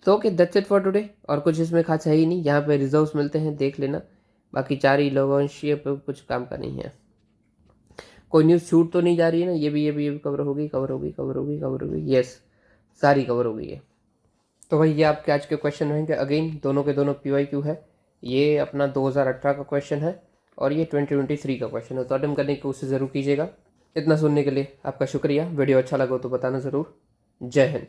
तो okay, that's it for today, और कुछ इसमें खास है ही नहीं। यहाँ पे रिजर्व्स मिलते हैं, देख लेना, बाकी 4 ही लोगों पे कुछ काम का नहीं है। कोई न्यूज़ छूट तो नहीं जा रही है ना, ये भी कवर होगी, यस, सारी कवर हो गई है। तो भाई ये आपके आज के क्वेश्चन रहेंगे, अगेन दोनों के दोनों PYQ है। ये अपना 2018 का क्वेश्चन है, और ये 2023 का क्वेश्चन है, तो अटेम्प्ट करने की कोशिश ज़रूर कीजिएगा। इतना सुनने के लिए आपका शुक्रिया। वीडियो अच्छा लगा हो तो बताना ज़रूर। जय हिंद।